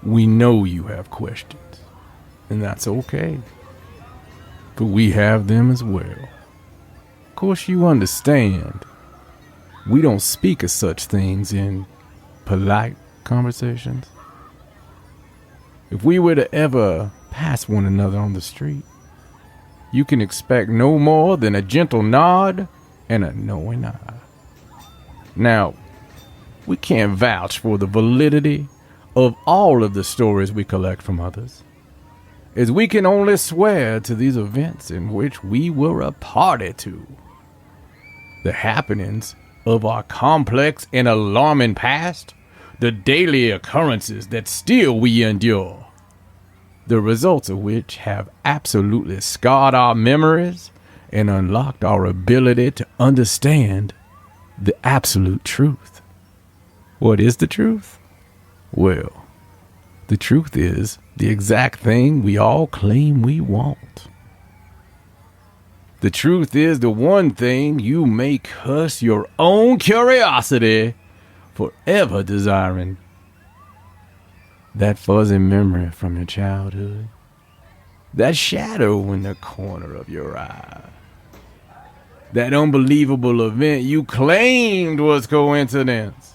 We know you have questions, and that's okay. But we have them as well. Of course, you understand. We don't speak of such things in polite conversations. If we were to ever pass one another on the street, you can expect no more than a gentle nod and a knowing eye. Now, we can't vouch for the validity of all of the stories we collect from others, as we can only swear to these events in which we were a party to. The happenings of our complex and alarming past, the daily occurrences that still we endure, the results of which have absolutely scarred our memories and unlocked our ability to understand the absolute truth. What is the truth? Well, the truth is the exact thing we all claim we want. The truth is the one thing you may curse your own curiosity forever desiring. That fuzzy memory from your childhood. That shadow in the corner of your eye. That unbelievable event you claimed was coincidence.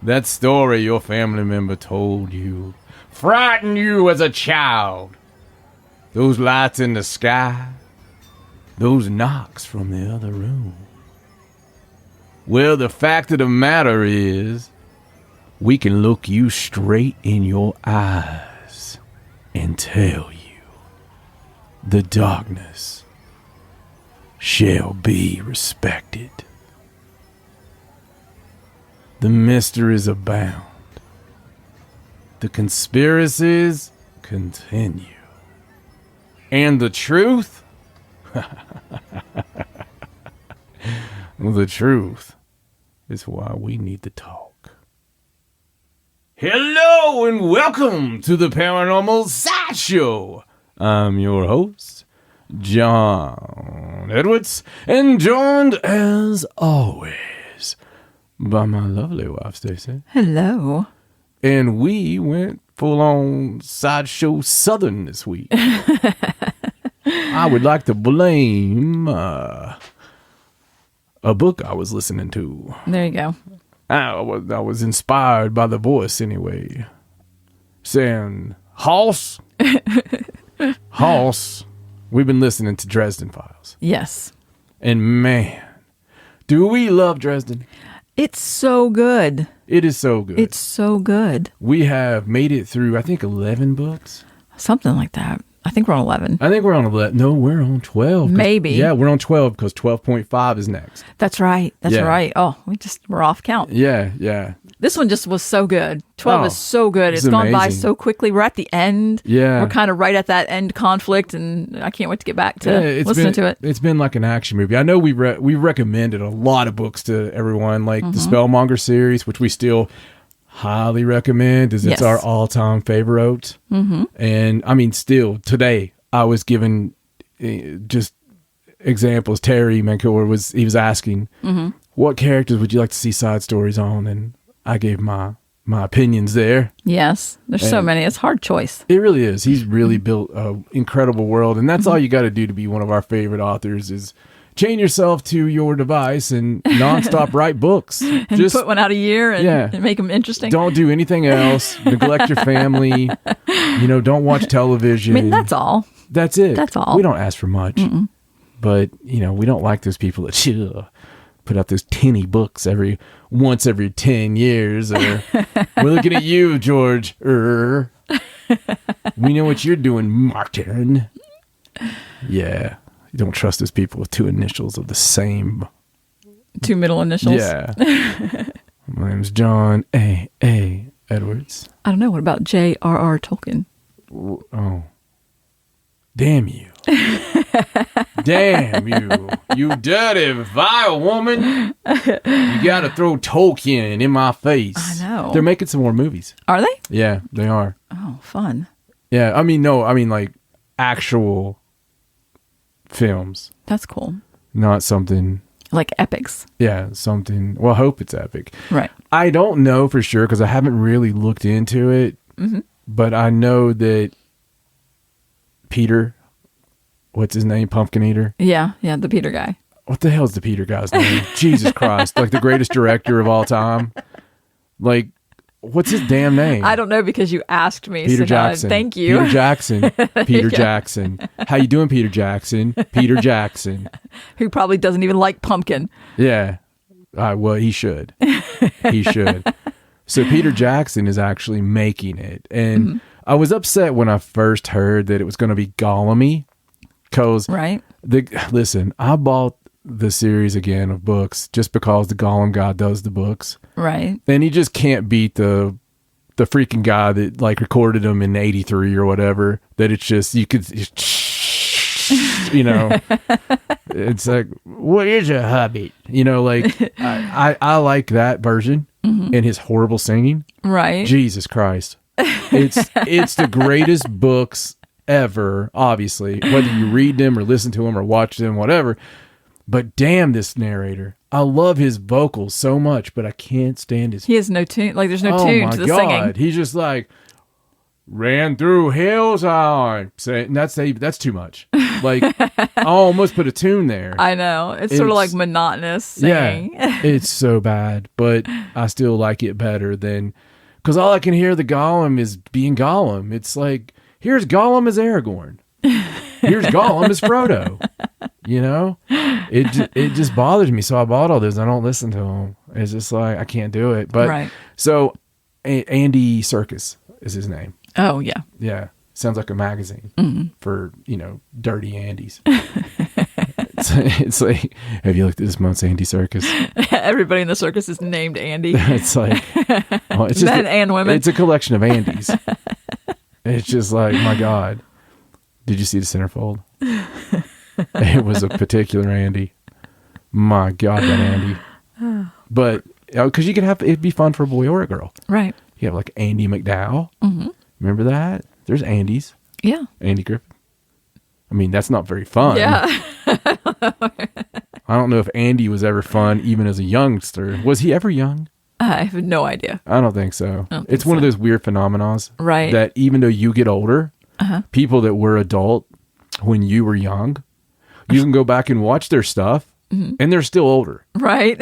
That story your family member told you frightened you as a child. Those lights in the sky. Those knocks from the other room. Well, the fact of the matter is, we can look you straight in your eyes and tell you the darkness shall be respected. The mysteries abound. The conspiracies continue. And the truth? The truth is why we need to talk. Hello and welcome to the Paranormal Sideshow. I'm your host, John Edwards, and joined as always by my lovely wife, Stacey. Hello. And we went full-on Sideshow Southern this week. I would like to blame a book I was listening to. There you go. I was inspired by the voice anyway. Saying, Hoss, we've been listening to Dresden Files. Yes. And man, do we love Dresden. It's so good. It is so good. It's so good. We have made it through, I think, 11 books. Something like that. I think we're on 11. I think we're on 11. No, we're on 12. Maybe. Yeah, we're on 12 because 12.5 is next. That's right. That's right. Oh, we're off count. Yeah. This one just was so good. 12 is so good. It's gone by so quickly. We're at the end. Yeah. We're kind of right at that end conflict, and I can't wait to get back to listening to it. It's been like an action movie. I know we recommended a lot of books to everyone, like the Spellmonger series, which we still highly recommend, as it's our all-time favorite. And I mean, still today I was given just examples. Terry Mancour was asking what characters would you like to see side stories on, and I gave my opinions there. Yes, there's so many. It's a hard choice. It really is. He's really built an incredible world, and that's all you got to do to be one of our favorite authors is chain yourself to your device and nonstop write books. And just put one out a year and make them interesting. Don't do anything else. Neglect your family. Don't watch television. I mean, that's all. That's it. That's all. We don't ask for much. But, we don't like those people that put out those tinny books once every 10 years. Or, we're looking at you, George. We know what you're doing, Martin. Yeah. You don't trust those people with two initials of the same. Two middle initials? Yeah. My name's John A. Edwards. I don't know. What about J.R.R. Tolkien? Oh. Damn you. Damn you. You dirty, vile woman. You got to throw Tolkien in my face. I know. They're making some more movies. Are they? Yeah, they are. Oh, fun. Yeah, like actual films. That's cool. Not something like epics. Yeah, something. Well, I hope it's epic. Right. I don't know for sure because I haven't really looked into it. but I know that Peter, what's his name? Pumpkin Eater? Yeah, the Peter guy. What the hell's the Peter guy's name? Jesus Christ. Like the greatest director of all time. Like, what's his damn name? I don't know because you asked me. Peter so Jackson. Thank you. Peter Jackson. Peter Jackson. How you doing, Peter Jackson? Peter Jackson. Who probably doesn't even like pumpkin. Yeah. Well, he should. He should. So Peter Jackson is actually making it. And I was upset when I first heard that it was going to be Gollum-y. Because, right. Listen, I bought the series again of books just because the Gollum guy does the books. Right. And he just can't beat the freaking guy that like recorded them in 83 or whatever. That it's just, you could, you know, it's like, what is a hobbit? You know, like, I like that version and his horrible singing. Right. Jesus Christ. It's the greatest books ever, obviously, whether you read them or listen to them or watch them, whatever. But damn, this narrator. I love his vocals so much, but I can't stand his... He has no tune. Like, there's no tune to the singing. He's just like, ran through hills on. That's too much. Like, I almost put a tune there. I know. It's sort of like monotonous singing. Yeah, it's so bad, but I still like it better than... Because all I can hear the Gollum is being Gollum. It's like, here's Gollum as Aragorn. Here's Gollum as Frodo. You know? It just bothers me. So I bought all those. I don't listen to them. It's just like, I can't do it. But right. So Andy Serkis is his name. Oh, yeah. Yeah. Sounds like a magazine for, dirty Andys. It's like, have you looked at this month's Andy Serkis? Everybody in the circus is named Andy. It's like, well, it's just men and women. It's a collection of Andys. It's just like, my God. Did you see the centerfold? It was a particular Andy. My God, that Andy. But, because you could have, it'd be fun for a boy or a girl. Right. You have like Andy McDowell. Remember that? There's Andys. Yeah. Andy Griffith. I mean, that's not very fun. Yeah. I don't know if Andy was ever fun, even as a youngster. Was he ever young? I have no idea. I don't think so. It's one of those weird phenomena. Right. That even though you get older, people that were adult when you were young, you can go back and watch their stuff, and they're still older. Right.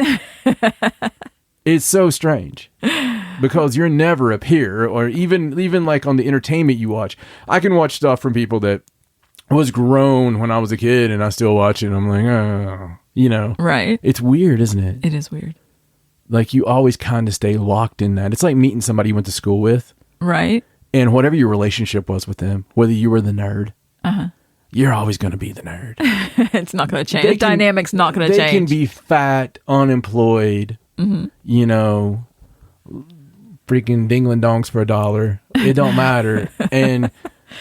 It's so strange. Because you're never a peer, or even like on the entertainment you watch. I can watch stuff from people that was grown when I was a kid, and I still watch it, and I'm like, oh, Right. It's weird, isn't it? It is weird. Like, you always kind of stay locked in that. It's like meeting somebody you went to school with. Right. And whatever your relationship was with them, whether you were the nerd, you're always going to be the nerd. It's not going to change. The dynamic's not going to change. They can be fat, unemployed, freaking dingling dongs for $1. It don't matter. And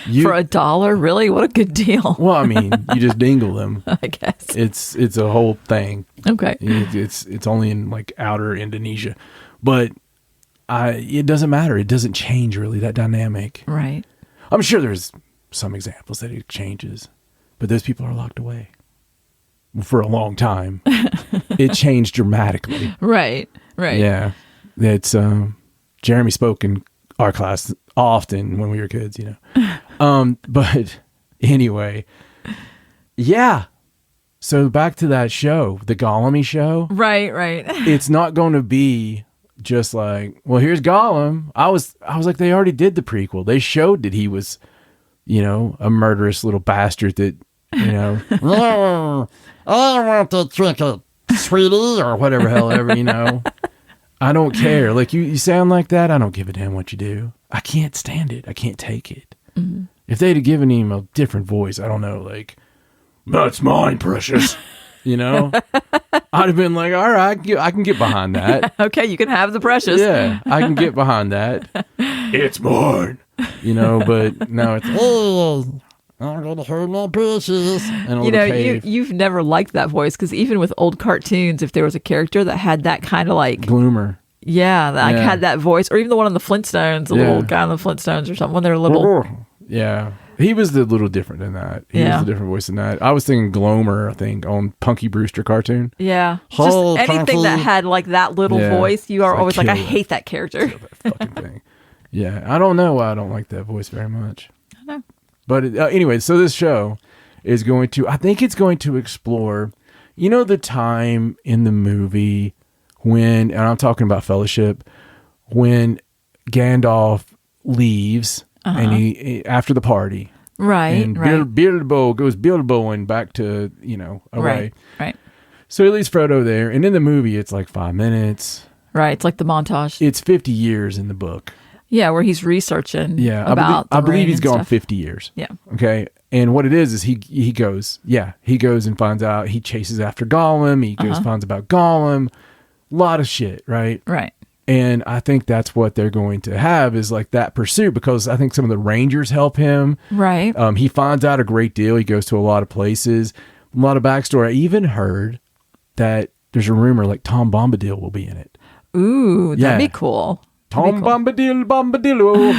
for $1? Really? What a good deal. Well, I mean, you just dingle them. I guess. It's a whole thing. Okay. It's only in like outer Indonesia. But it doesn't matter. It doesn't change really, that dynamic. Right. I'm sure there's some examples that it changes. But those people are locked away for a long time. It changed dramatically. Right. Yeah. It's Jeremy spoke in our class often when we were kids, But anyway, yeah. So back to that show, the Gollum-y show. Right. It's not going to be just like, well, here's Gollum. I was like, they already did the prequel. They showed that he was, a murderous little bastard that, I want to drink it, sweetie, or whatever, I don't care. Like, you sound like that. I don't give a damn what you do. I can't stand it. I can't take it. If they'd have given him a different voice, I don't know, like, that's mine, precious. I'd have been like, all right, I can get behind that. Okay, you can have the precious. Yeah, I can get behind that. It's mine. But now it's, oh, I'm going to hurt my precious. You've never liked that voice, because even with old cartoons, if there was a character that had that kind of like... Gloomer. Yeah, that had that voice. Or even the one on the Flintstones, the little guy on the Flintstones or something, when they're little... Yeah. He was a little different than that. He was a different voice than that. I was thinking Glomer, on Punky Brewster cartoon. Yeah. Just anything that had like that little voice, you are always like, I hate that character. That fucking thing. Yeah, I don't know why I don't like that voice very much. I know. But anyway, so this show is going to, I think it's going to explore, you know, the time in the movie when, and I'm talking about Fellowship, when Gandalf leaves and he after the party. Right, And right. Bilbo goes Bilboing back to, away. Right. So he leaves Frodo there. And in the movie, it's like 5 minutes. Right. It's like the montage. It's 50 years in the book. Yeah, where he's researching about I believe ring he's and gone stuff. 50 years. Yeah. Okay. And what it is he goes and finds out, he chases after Gollum. He goes, finds about Gollum. A lot of shit, right? Right. And I think that's what they're going to have is like that pursuit, because I think some of the Rangers help him. Right. He finds out a great deal. He goes to a lot of places, a lot of backstory. I even heard that there's a rumor like Tom Bombadil will be in it. Ooh, that'd be cool. Tom Bombadil, Bombadillo.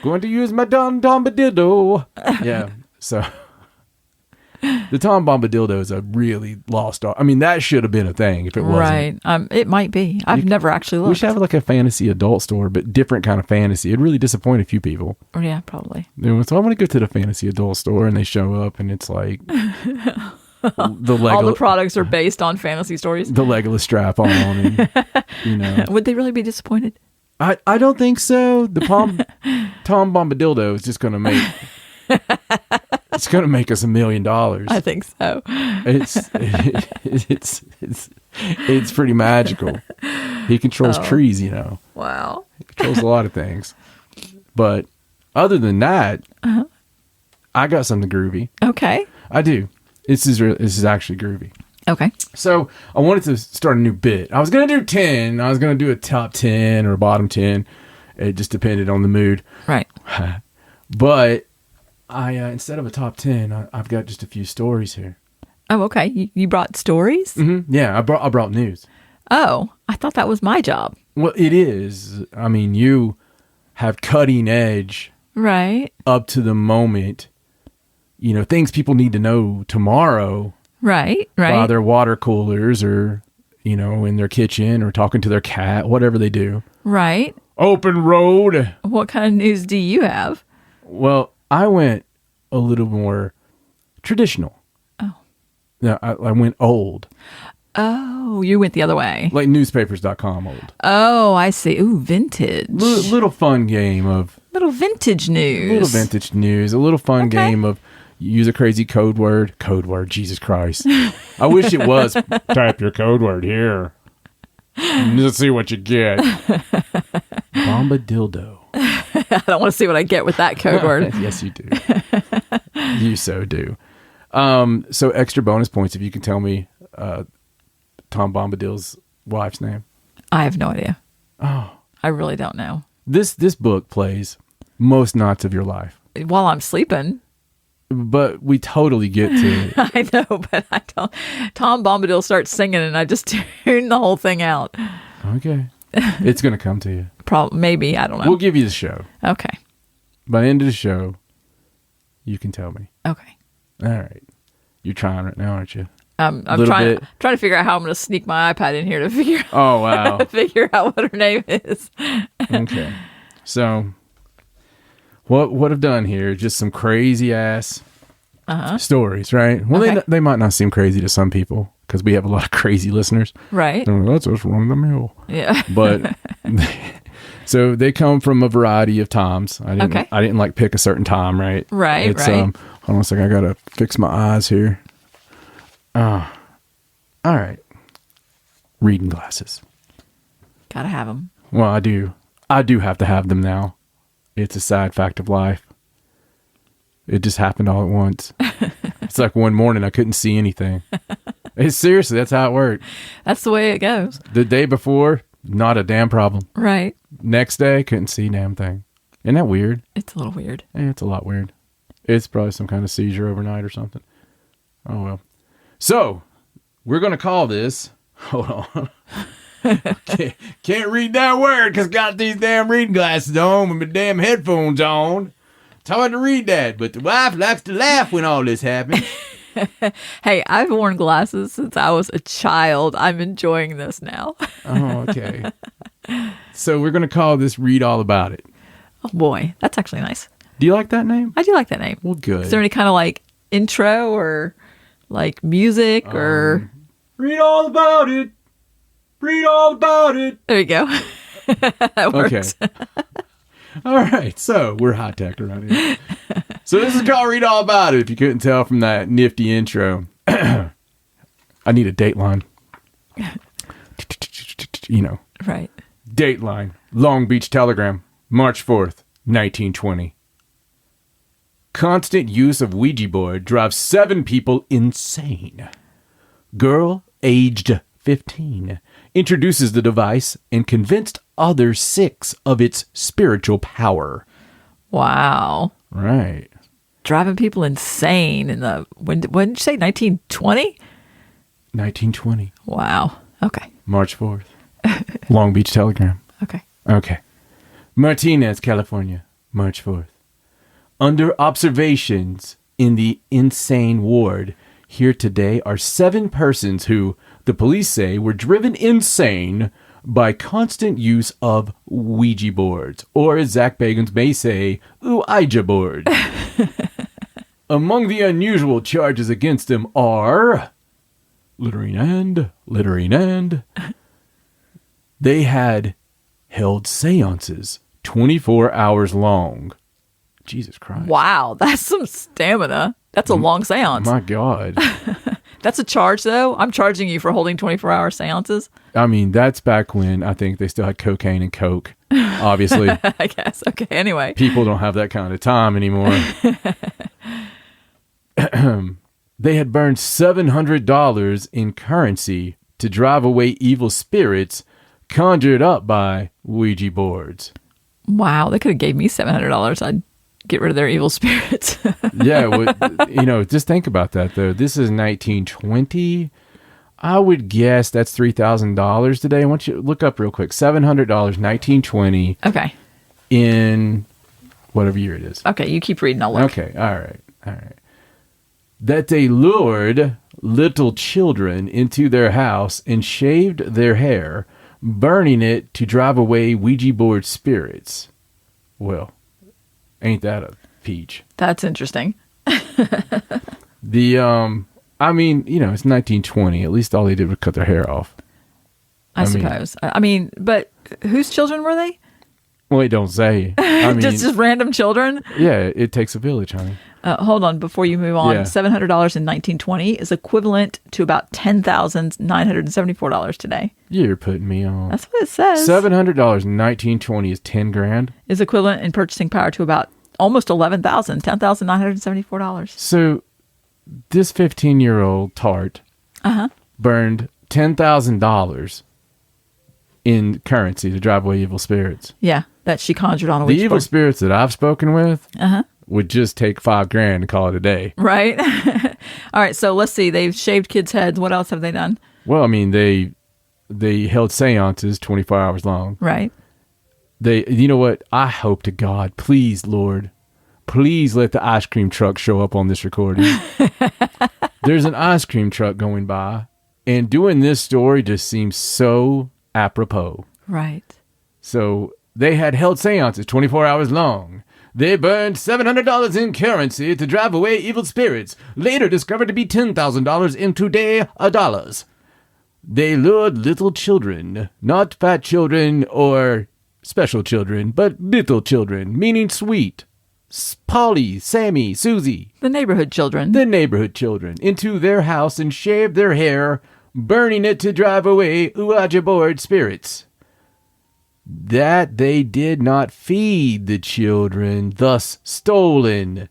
Going to use my Tom Bombadillo. Yeah. So the Tom Bombadillo is a really lost art. I mean, that should have been a thing if it wasn't. Right. It might be. I've never actually looked. We should have like a fantasy adult store, but different kind of fantasy. It'd really disappoint a few people. Yeah, probably. So I want to go to the fantasy adult store, and they show up, and it's like the Lego, all the products are based on fantasy stories. the Legolas strap on, and, Would they really be disappointed? I don't think so. The Tom Bombadillo is just going to make it's going to make us $1 million. I think so. It's pretty magical. He controls trees, Wow. He controls a lot of things. But other than that, I got something groovy. Okay. I do. This is actually groovy. Okay. So I wanted to start a new bit. I was going to do 10. I was going to do a top 10 or a bottom 10. It just depended on the mood. Right. But I instead of a top 10, I've got just a few stories here. Oh, okay. You brought stories? Mm-hmm. Yeah, I brought news. Oh, I thought that was my job. Well, it is. I mean, you have cutting edge, Right. up to the moment, things people need to know tomorrow. Right. Right. While their water coolers or, in their kitchen or talking to their cat, whatever they do. Right. Open road. What kind of news do you have? Well, I went a little more traditional. Oh. No, I went old. Oh, you went the other way. Like newspapers.com old. Oh, I see. Ooh, vintage. Little fun game of... Little vintage news. Little vintage news. A little fun game of use a crazy code word. Code word, Jesus Christ. I wish it was type your code word here. Let's see what you get. Bombadildo. I don't want to see what I get with that code word. Yes, you do. You so do. So extra bonus points if you can tell me Tom Bombadil's wife's name. I have no idea. Oh. I really don't know. This book plays most nights of your life. While I'm sleeping. But we totally get to... I know, but I don't. Tom Bombadil starts singing and I just tune the whole thing out. Okay. It's going to come to you. Maybe. I don't know. We'll give you the show. Okay. By the end of the show, you can tell me. Okay. All right. You're trying right now, aren't you? I'm trying to figure out how I'm going to sneak my iPad in here to figure Oh, wow. figure out what her name is. Okay. So, what I've done here is just some crazy ass stories, right? Well, Okay. they might not seem crazy to some people because we have a lot of crazy listeners. Right. That's just run of the mill. Yeah. But so they come from a variety of times. I didn't like pick a certain time, right? Right. It's right. hold on a second. I gotta fix my eyes here. All right. Reading glasses. Gotta have them. Well, I do have to have them now. It's a sad fact of life. It just happened all at once. It's like one morning I couldn't see anything. Seriously, that's how it worked. That's the way it goes. The day before, not a damn problem. Right. Next day, couldn't see a damn thing. Isn't that weird? It's a little weird. It's a lot weird. It's probably some kind of seizure overnight or something. Oh, well. So, we're going to call this... Hold on. Can't read that word because got these damn reading glasses on with my damn headphones on. It's hard to read that, but the wife likes to laugh when all this happens. Hey, I've worn glasses since I was a child. I'm enjoying this now. Oh, okay. So we're going to call this Read All About It. Oh boy, that's actually nice. Do you like that name? I do like that name. Well, good. Is there any kind of like intro or like music or? Read all about it. Read all about it. There you go. That works. Okay. All right. So we're high tech around here. So this is called Read All About It. If you couldn't tell from that nifty intro, I need a dateline. You know. Right. Dateline. Long Beach Telegram. March 4th, 1920. Constant use of Ouija board drives 7 people insane. Girl, aged 15, introduces the device and convinced other 6 of its spiritual power. Wow. Right. Driving people insane in the, when did you say, 1920? 1920. Wow. Okay. March 4th. Long Beach Telegram. Okay. Okay. Martinez, California, March 4th. Under observations in the insane ward, here today are 7 persons who, the police say, were driven insane by constant use of Ouija boards, or as Zach Bagans may say, Ouija boards. Among the unusual charges against them are littering and they had held seances 24 hours long. Jesus Christ. Wow. That's some stamina. That's a long seance. My God. That's a charge, though. I'm charging you for holding 24-hour seances. I mean, that's back when I think they still had cocaine and coke. Obviously. I guess. Okay. Anyway. People don't have that kind of time anymore. They had burned $700 in currency to drive away evil spirits conjured up by Ouija boards. Wow. They could have gave me $700. I'd get rid of their evil spirits. Yeah. Well, just think about that, though. This is 1920. I would guess that's $3,000 today. I want you to look up real quick. $700, 1920. Okay. In whatever year it is. Okay. You keep reading. I'll look. Okay. All right. That they lured little children into their house and shaved their hair, burning it to drive away Ouija board spirits. Well, ain't that a peach? That's interesting. I mean, it's 1920. At least all they did was cut their hair off. I suppose. I mean, but whose children were they? Well, it don't say. I mean, just random children? Yeah, it takes a village, honey. Hold on, before you move on. Yeah. $700 in 1920 is equivalent to about $10,974 today. You're putting me on. That's what it says. $700 in 1920 is $10,000. Is equivalent in purchasing power to about almost $11,000, $10,974. So this 15-year-old tart burned $10,000 in currency to drive away evil spirits. Yeah, that she conjured on a The Ouija evil board. spirits that I've spoken with would just take $5,000 and call it a day. Right? All right, so let's see. They've shaved kids' heads. What else have they done? Well, I mean, they held seances 24 hours long. Right. You know what? I hope to God, please, Lord, please let the ice cream truck show up on this recording. There's an ice cream truck going by, and doing this story just seems so apropos. Right. So they had held seances 24 hours long. They burned $700 in currency to drive away evil spirits, later discovered to be $10,000 in today dollars. They lured little children, not fat children or special children, but little children, meaning sweet. Polly, Sammy, Susie. The neighborhood children. The neighborhood children, into their house and shaved their hair, burning it to drive away Ouija board spirits. That they did not feed the children, thus stolen,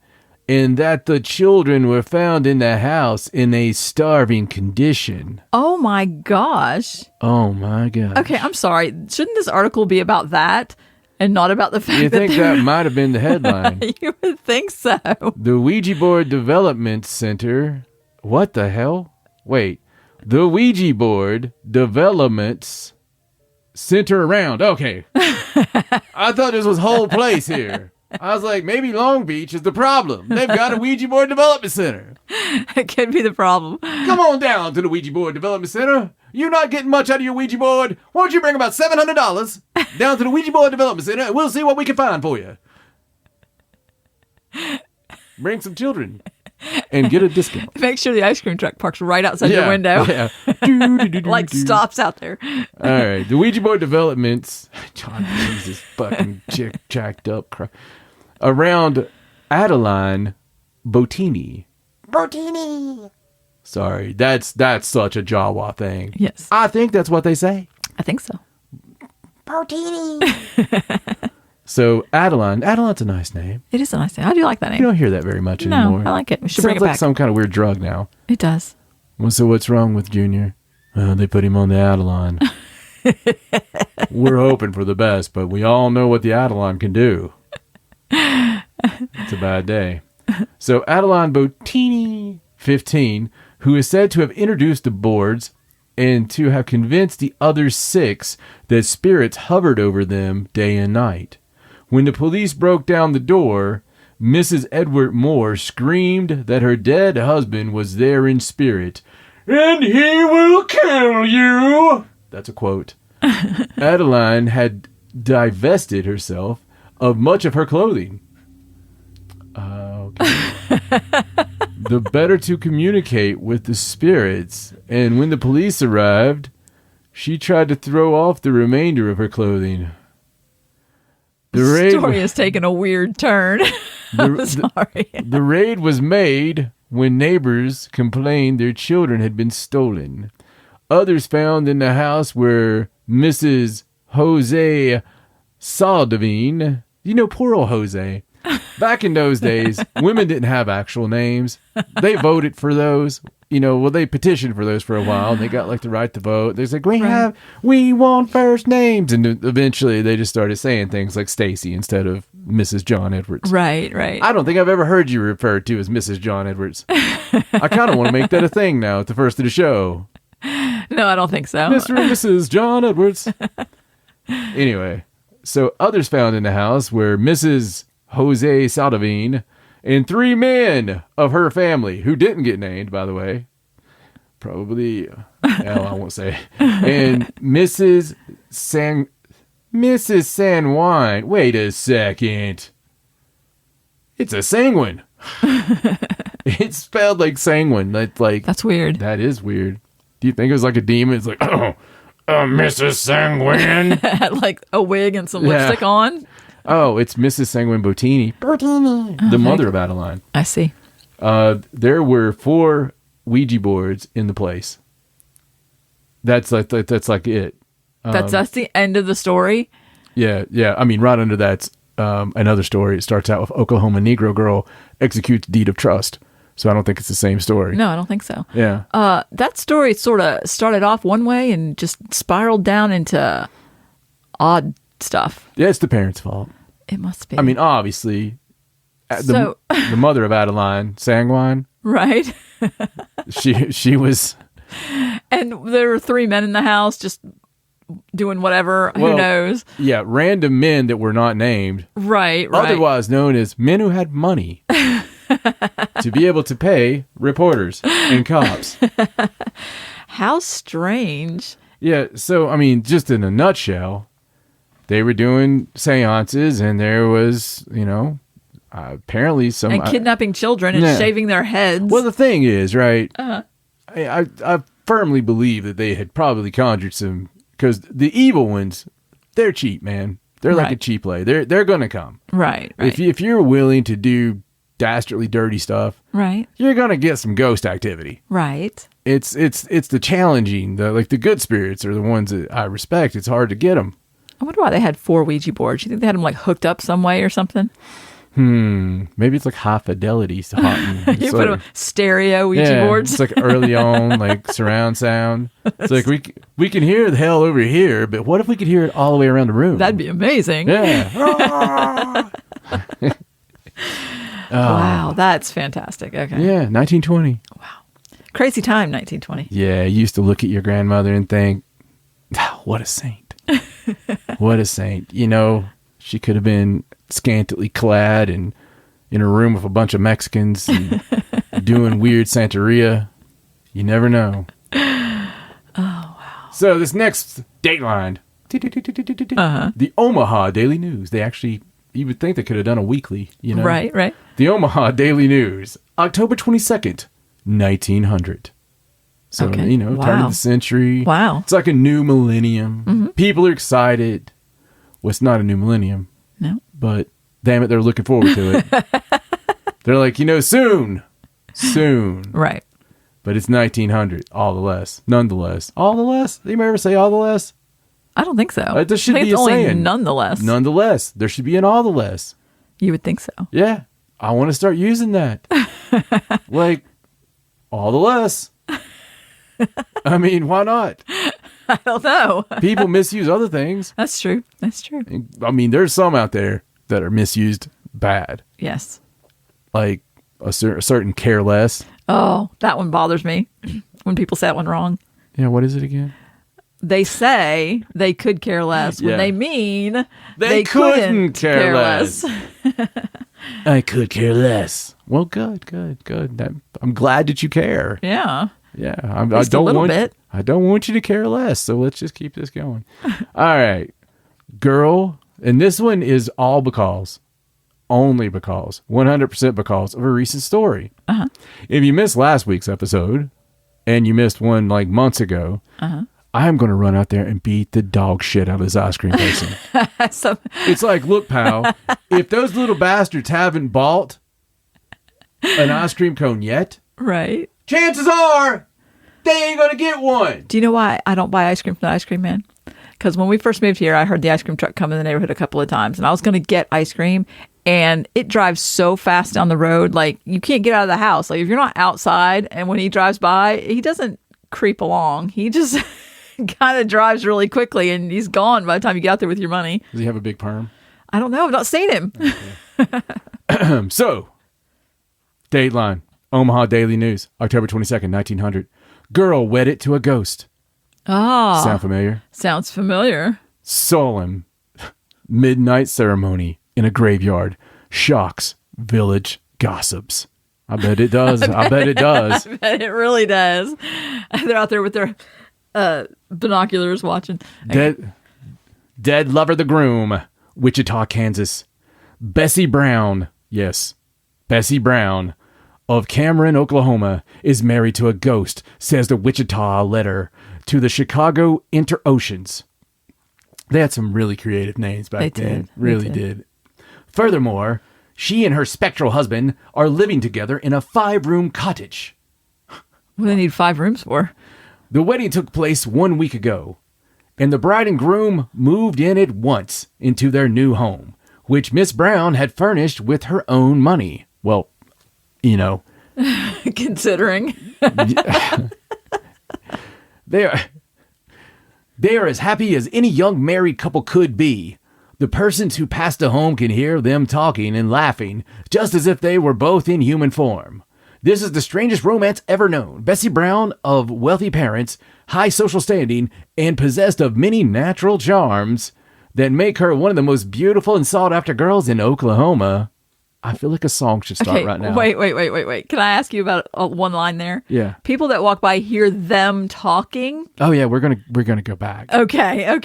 and that the children were found in the house in a starving condition. Oh my gosh. Oh my gosh. Okay, I'm sorry. Shouldn't this article be about that and not about the fact You that think that might have been the headline? You would think so. The Ouija Board Development Center. What the hell? Wait. The Ouija Board Developments Center around. Okay. I thought this was whole place here. I was like, maybe Long Beach is the problem. They've got a Ouija Board Development Center. It could be the problem. Come on down to the Ouija Board Development Center. You're not getting much out of your Ouija board. Why don't you bring about $700 down to the Ouija board development center, and we'll see what we can find for you. Bring some children and get a discount. Make sure the ice cream truck parks right outside your window. Yeah. Like stops out there. All right. The Ouija board developments. John, Jesus, fucking jacked up. Around Adeline Bottini. Sorry. That's such a Jawa thing. Yes. I think that's what they say. I think so. So Adeline's a nice name. It is a nice name. I do like that name. You don't hear that very much anymore. No, I like it. We should Sounds bring it like back. some kind of weird drug now. It does. Well, so what's wrong with Junior? They put him on the Adeline. We're hoping for the best, but we all know what the Adeline can do. It's a bad day. So Adeline Bottini, 15, who is said to have introduced the boards and to have convinced the other 6 that spirits hovered over them day and night. When the police broke down the door, Mrs. Edward Moore screamed that her dead husband was there in spirit, and he will kill you. That's a quote. Adeline had divested herself of much of her clothing. Okay. The better to communicate with the spirits, and when the police arrived, she tried to throw off the remainder of her clothing. The story has taken a weird turn. I'm sorry. The raid was made when neighbors complained their children had been stolen. Others found in the house were Mrs. Jose Saldivine. You know, poor old Jose. Back in those days, women didn't have actual names. They voted for those. They petitioned for those for a while, and they got like the right to vote. There's like, we want first names. And eventually they just started saying things like Stacey instead of Mrs. John Edwards. Right. I don't think I've ever heard you referred to as Mrs. John Edwards. I kind of want to make that a thing now at the first of the show. No, I don't think so. Mr. and Mrs. John Edwards. Anyway, so others found in the house were Mrs. Jose Saldivine and 3 men of her family who didn't get named, by the way. Probably, I won't say. And Mrs. San Juan. Wait a second. It's a sanguine. It's spelled like sanguine. That's weird. That is weird. Do you think it was like a demon? It's like, Mrs. Sanguine. Had like a wig and some lipstick on. Oh, it's Mrs. Sanguine Bottini. The mother of Adeline. I see. There were 4 Ouija boards in the place. That's like it. That's the end of the story. Yeah. I mean, right under that's another story. It starts out with Oklahoma Negro girl executes deed of trust. So I don't think it's the same story. No, I don't think so. Yeah. That story sort of started off one way and just spiraled down into odd stuff. Yeah, it's the parents' fault. It must be. I mean, obviously, the mother of Adeline, Sanguine. Right. she was. And there were 3 men in the house just doing whatever. Who knows? Yeah, random men that were not named. Right. Otherwise known as men who had money to be able to pay reporters and cops. How strange. Yeah, so, I mean, just in a nutshell, they were doing seances, and there was, apparently some... And kidnapping children and shaving their heads. Well, the thing is, right, I firmly believe that they had probably conjured some... Because the evil ones, they're cheap, man. They're like a cheap play. They're going to come. Right. If you're willing to do dastardly dirty stuff, right, you're going to get some ghost activity. Right. It's the challenging, the good spirits are the ones that I respect. It's hard to get them. I wonder why they had 4 Ouija boards. You think they had them like hooked up some way or something? Maybe it's like high fidelity. You put them stereo Ouija boards. It's like early on, like surround sound. It's like we can hear the hell over here, but what if we could hear it all the way around the room? That'd be amazing. Yeah. Wow, that's fantastic. Okay. Yeah, 1920. Wow. Crazy time, 1920. Yeah, you used to look at your grandmother and think, what a saint. What a saint. She could have been scantily clad and in a room with a bunch of Mexicans and doing weird Santeria. You never know. Oh, wow. So this next Dateline, The Omaha Daily News. They actually, you would think they could have done a weekly, you know? Right. The Omaha Daily News, October 22nd, 1900. So, Okay. you know, turn of the century. Wow. It's like a new millennium. Mm-hmm. People are excited. Well, it's not a new millennium, No. but damn it, they're looking forward to it. They're like, you know, soon. Right. But it's 1900, all the less. Nonetheless. All the less? You ever say all the less? I don't think so. There should I think be it's a only saying. nonetheless. Nonetheless. There should be an all the less. You would think so. Yeah. I want to start using that. Like, all the less. I mean, why not? I don't know. People misuse other things. That's true. I mean, there's some out there that are misused bad. Yes. Like a certain careless. Oh, that one bothers me when people say that one wrong. Yeah, what is it again? They say they could care less when Yeah. they mean They couldn't care less. less. I could care less. Well, good. I'm glad that you care. Yeah. Yeah, Just a little bit. I don't want you to care less. So let's just keep this going. All right, girl, and this one is all because, only because, 100% because of a recent story. Uh-huh. If you missed last week's episode, and you missed one like months ago, I'm going to run out there and beat the dog shit out of this ice cream person. So, It's like, look, pal, if those little bastards haven't bought an ice cream cone yet, right. chances are they ain't going to get one. Do you know why I don't buy ice cream from the ice cream man? Because when we first moved here, I heard the ice cream truck come in the neighborhood a couple of times, and I was going to get ice cream, and it drives so fast down the road, like you can't get out of the house. Like if you're not outside, and when he drives by, he doesn't creep along. He just kind of drives really quickly, and he's gone by the time you get out there with your money. Does he have a big perm? I don't know. I've not seen him. Okay. So, Dateline, Omaha Daily News, October 22nd, 1900. Girl wedded to a ghost. Ah, Sound familiar? sounds familiar. Solemn midnight ceremony in a graveyard shocks village gossips. I bet it does. I bet it does. I bet it really does. They're out there with their binoculars watching. Dead lover the groom, Wichita, Kansas. Bessie Brown, yes, Bessie Brown of Cameron, Oklahoma, is married to a ghost, says the Wichita letter to the Chicago Inter-Oceans. They had some really creative names back then. Really did. Furthermore, she and her spectral husband are living together in a 5-room cottage. What do they need 5 rooms for? The wedding took place 1 week ago, and the bride and groom moved in at once into their new home, which Miss Brown had furnished with her own money. Well, you know. Considering. They are as happy as any young married couple could be. The persons who passed the home can hear them talking and laughing, just as if they were both in human form. This is the strangest romance ever known. Bessie Brown, of wealthy parents, high social standing, and possessed of many natural charms that make her one of the most beautiful and sought-after girls in Oklahoma. I feel like a song should start right now. Wait. Can I ask you about one line there? Yeah. People that walk by hear them talking. Oh yeah, we're gonna go back. Okay.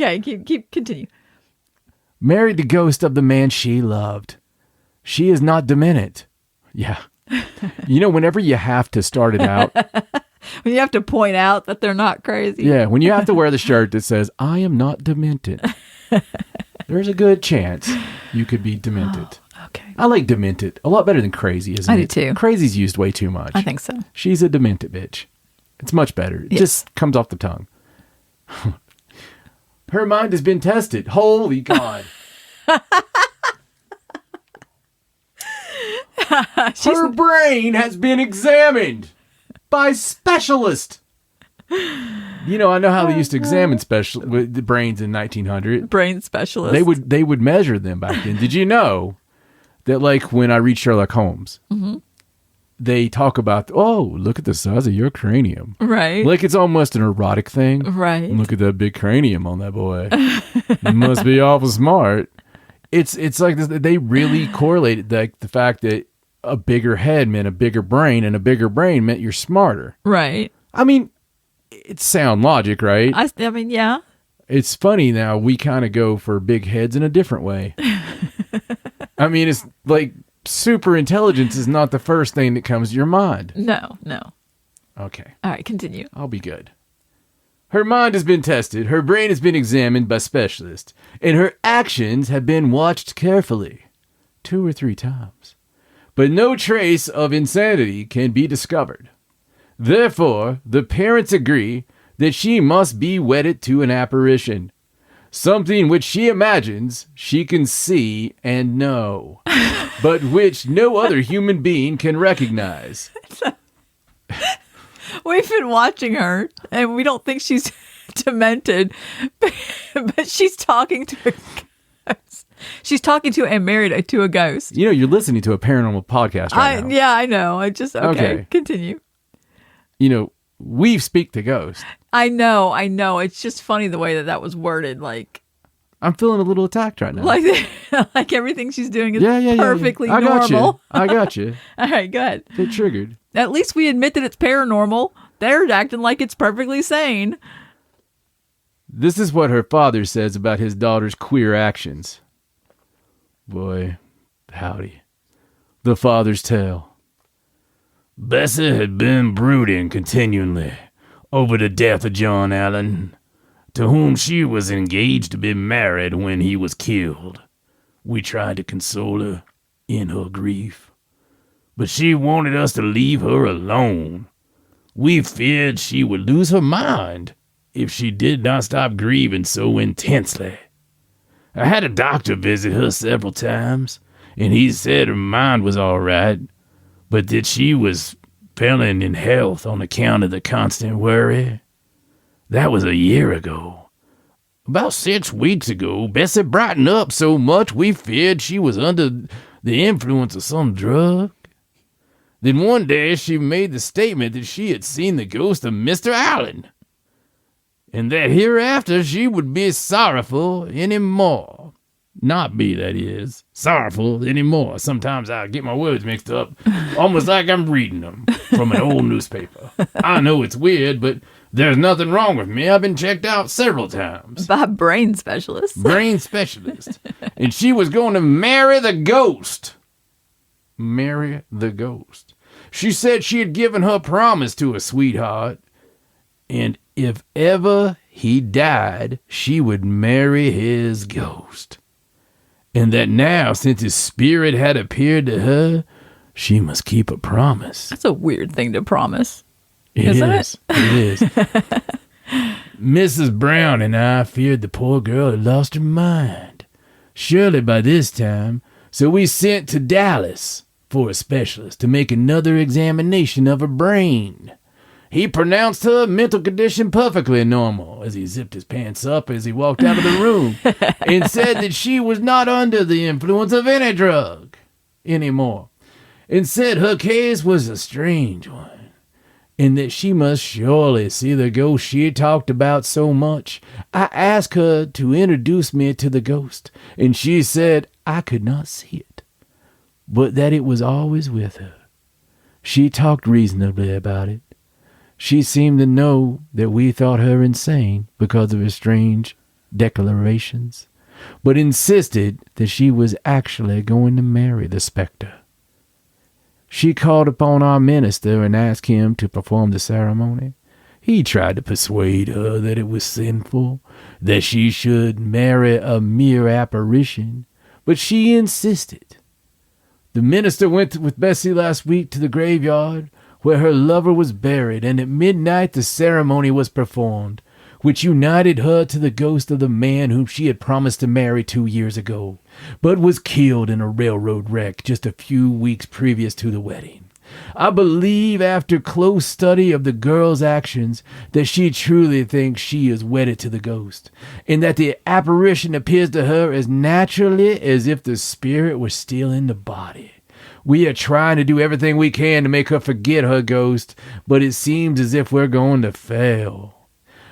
Continue. Married the ghost of the man she loved. She is not demented. Yeah. You know, whenever you have to start it out. When you have to point out that they're not crazy. Yeah, when you have to wear the shirt that says, I am not demented. There's a good chance you could be demented. Oh, okay. I like demented a lot better than crazy, isn't it? I do too. Crazy's used way too much. I think so. She's a demented bitch. It's much better. It just comes off the tongue. Her mind has been tested. Holy God. Her brain has been examined by specialists. You know, I know how they used to examine the brains in 1900. Brain specialist. They would measure them back then. Did you know that, like, when I read Sherlock Holmes, they talk about, oh, look at the size of your cranium. Right. Like it's almost an erotic thing. Right. Look at that big cranium on that boy. He must be awful smart. It's like this, they really correlated the fact that a bigger head meant a bigger brain, and a bigger brain meant you're smarter. Right. I mean, it's sound logic, right? I mean, yeah. it's funny now. We kind of go for big heads in a different way. I mean, it's like super intelligence is not the first thing that comes to your mind. No. Okay. All right, continue. I'll be good. Her mind has been tested, her brain has been examined by specialists, and her actions have been watched carefully 2 or 3 times. But no trace of insanity can be discovered. Therefore, the parents agree that she must be wedded to an apparition, something which she imagines she can see and know, but which no other human being can recognize. We've been watching her, and we don't think she's demented, but she's talking to a ghost. She's talking to and married to a ghost. You know, you're listening to a paranormal podcast right now. Yeah, I know. Okay, continue. You know, we speak to ghosts. I know. It's just funny the way that was worded. Like, I'm feeling a little attacked right now. Like everything she's doing is perfectly normal. I got you. All right, go ahead. Get triggered. At least we admit that it's paranormal. They're acting like it's perfectly sane. This is what her father says about his daughter's queer actions. Boy, howdy. The father's tale. Bessie had been brooding continually over the death of John Allen, to whom she was engaged to be married when he was killed. We tried to console her in her grief, but she wanted us to leave her alone. We feared she would lose her mind if she did not stop grieving so intensely. I had a doctor visit her several times, and he said her mind was all right, but that she was failing in health on account of the constant worry. That was a year ago. About 6 weeks ago, Bessie brightened up so much we feared she was under the influence of some drug. Then one day she made the statement that she had seen the ghost of Mr. Allen, and that hereafter she would be sorrowful anymore. Not be, that is, sorrowful anymore. Sometimes I get my words mixed up, almost like I'm reading them from an old newspaper. I know it's weird, but there's nothing wrong with me. I've been checked out several times. By brain specialists. Brain specialist. And she was going to marry the ghost. Marry the ghost. She said she had given her promise to a sweetheart, and if ever he died, she would marry his ghost. And that now, since his spirit had appeared to her, she must keep a promise. That's a weird thing to promise. Isn't it? It is. Mrs. Brown and I feared the poor girl had lost her mind. Surely by this time, so we sent to Dallas for a specialist to make another examination of her brain. He pronounced her mental condition perfectly normal as he zipped his pants up as he walked out of the room and said that she was not under the influence of any drug anymore, and said her case was a strange one and that she must surely see the ghost she had talked about so much. I asked her to introduce me to the ghost, and she said I could not see it, but that it was always with her. She talked reasonably about it. She seemed to know that we thought her insane because of her strange declarations, but insisted that she was actually going to marry the specter. She called upon our minister and asked him to perform the ceremony. He tried to persuade her that it was sinful, that she should marry a mere apparition, but she insisted. The minister went with Bessie last week to the graveyard where her lover was buried, and at midnight the ceremony was performed, which united her to the ghost of the man whom she had promised to marry 2 years ago, but was killed in a railroad wreck just a few weeks previous to the wedding. I believe, after close study of the girl's actions, that she truly thinks she is wedded to the ghost, and that the apparition appears to her as naturally as if the spirit were still in the body. We are trying to do everything we can to make her forget her ghost, but it seems as if we're going to fail.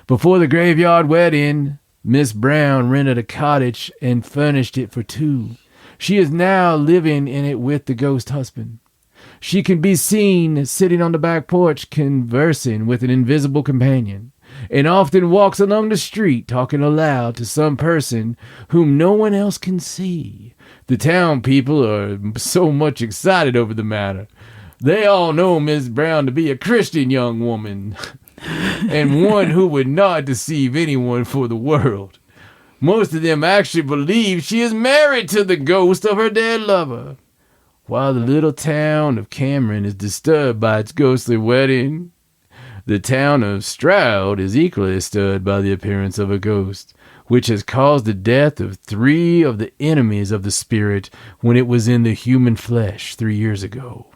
Before the graveyard wedding, Miss Brown rented a cottage and furnished it for 2. She is now living in it with the ghost husband. She can be seen sitting on the back porch conversing with an invisible companion. and often walks along the street talking aloud to some person whom no one else can see. The town people are so much excited over the matter. They all know Miss Brown to be a Christian young woman and one who would not deceive anyone for the world. Most of them actually believe she is married to the ghost of her dead lover. While the little town of Cameron is disturbed by its ghostly wedding, the town of Stroud is equally disturbed by the appearance of a ghost, which has caused the death of 3 of the enemies of the spirit when it was in the human flesh 3 years ago.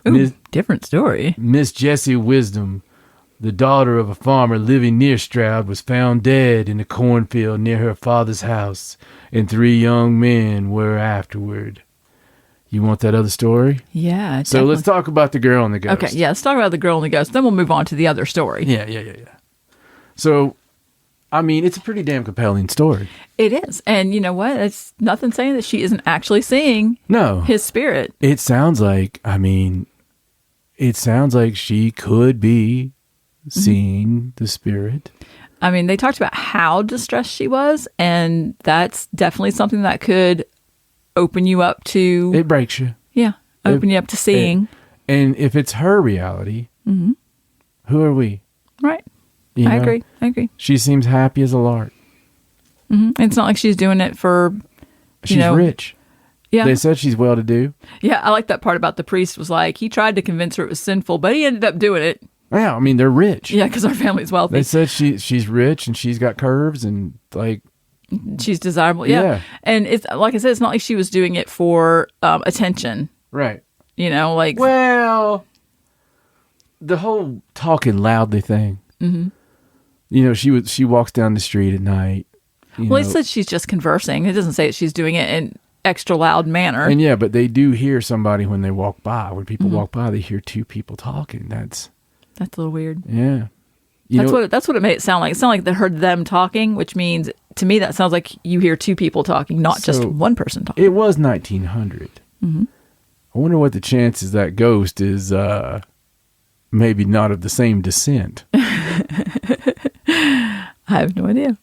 Ooh, different story. Miss Jessie Wisdom, the daughter of a farmer living near Stroud, was found dead in a cornfield near her father's house, and 3 young men were afterward. You want that other story? Yeah. So definitely. let's talk about the girl and the ghost. Okay, yeah, let's talk about the girl and the ghost. Then we'll move on to the other story. Yeah. So, I mean, it's a pretty damn compelling story. It is. And you know what? It's nothing saying that she isn't actually seeing his spirit. It sounds like, she could be seeing the spirit. I mean, they talked about how distressed she was, and that's definitely something that could open you up to... It breaks you. Yeah, open you up to seeing. And if it's her reality, who are we? Right. I agree. She seems happy as a lark. Mm-hmm. It's not like she's doing it for... She's rich. Yeah. They said she's well-to-do. Yeah, I like that part about the priest was like, he tried to convince her it was sinful, but he ended up doing it. Yeah, I mean, they're rich. Yeah, because our family's wealthy. They said she's rich and she's got curves and, like... She's desirable. Yeah. And it's like I said, it's not like she was doing it for attention. Right. You know, like... Well, the whole talking loudly thing. Mm-hmm. You know, she walks down the street at night. It said she's just conversing. It doesn't say that she's doing it in extra loud manner. And yeah, but they do hear somebody when they walk by. When people walk by, they hear 2 people talking. That's a little weird. Yeah. That's what it made it sound like. It sounded like they heard them talking, which means to me that sounds like you hear 2 people talking, not just one person talking. It was 1900. Mm-hmm. I wonder what the chances that ghost is maybe not of the same descent. I have no idea.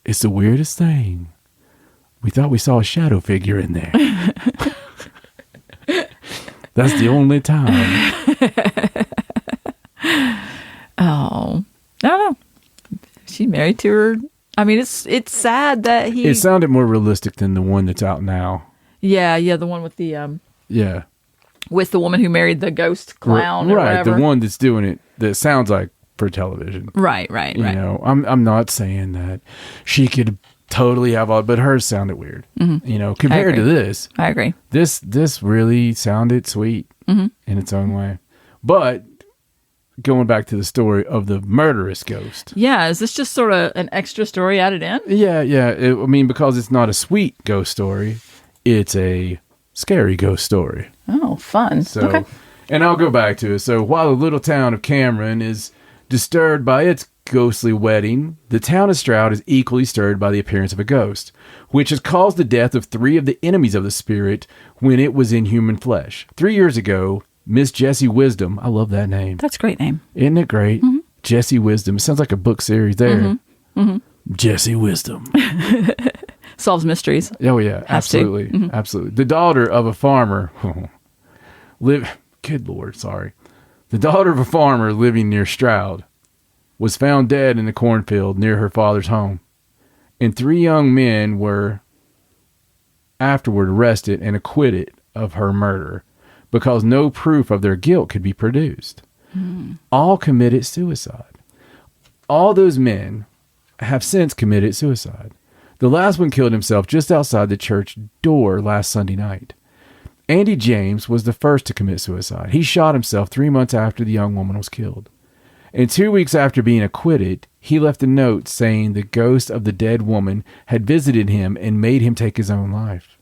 It's the weirdest thing. We thought we saw a shadow figure in there. That's the only time. Oh, I don't know. She married to her. I mean, it's sad that he... It sounded more realistic than the one that's out now. Yeah, the one with the... Yeah. With the woman who married the ghost clown or whatever. The one that's doing it, that sounds like for television. Right. You know, I'm not saying that she could totally have all, but hers sounded weird. Mm-hmm. You know, compared to this. I agree. This really sounded sweet in its own way. But going back to the story of the murderous ghost. Yeah, is this just sort of an extra story added in? Yeah. Because it's not a sweet ghost story, it's a scary ghost story. Oh, fun. So, okay. And I'll go back to it. So while the little town of Cameron is disturbed by its ghostly wedding, the town of Stroud is equally stirred by the appearance of a ghost, which has caused the death of 3 of the enemies of the spirit when it was in human flesh. 3 years ago, Miss Jessie Wisdom, I love that name. That's a great name. Isn't it great? Mm-hmm. Jessie Wisdom. It sounds like a book series there. Mm-hmm. Mm-hmm. Jessie Wisdom. Solves mysteries. Oh, yeah. Absolutely. Mm-hmm. Absolutely. The daughter of a farmer. Good Lord, sorry. The daughter of a farmer living near Stroud was found dead in a cornfield near her father's home. And 3 young men were afterward arrested and acquitted of her murder because no proof of their guilt could be produced. All committed suicide. All those men have since committed suicide. The last one killed himself just outside the church door last Sunday night. Andy James was the first to commit suicide. He shot himself 3 months after the young woman was killed. And 2 weeks after being acquitted, he left a note saying the ghost of the dead woman had visited him and made him take his own life.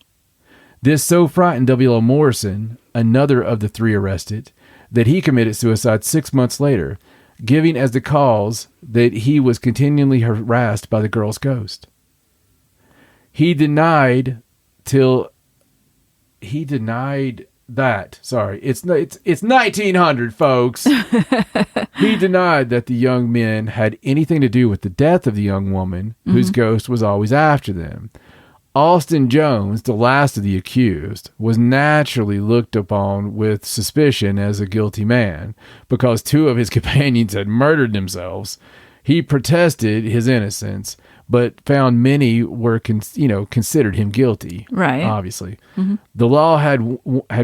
This so frightened W.L. Morrison, another of the 3 arrested, that he committed suicide 6 months later, giving as the cause that he was continually harassed by the girl's ghost. He denied It's 1900, folks. He denied that the young men had anything to do with the death of the young woman, whose ghost was always after them. Austin Jones, the last of the accused, was naturally looked upon with suspicion as a guilty man because two of his companions had murdered themselves. He protested his innocence, but found many were considered him guilty. Right. Obviously. The law had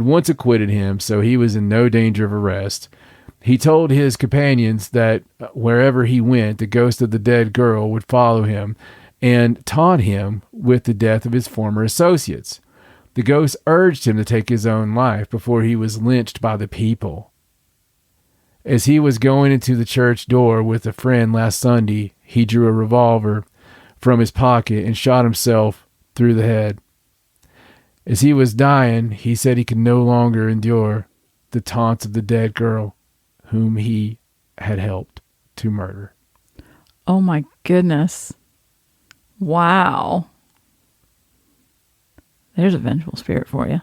once acquitted him, so he was in no danger of arrest. He told his companions that wherever he went, the ghost of the dead girl would follow him and taunt him with the death of his former associates. The ghost urged him to take his own life before he was lynched by the people. As he was going into the church door with a friend last Sunday, he drew a revolver from his pocket and shot himself through the head. As he was dying, he said he could no longer endure the taunts of the dead girl whom he had helped to murder. Oh my goodness. Wow. There's a vengeful spirit for you.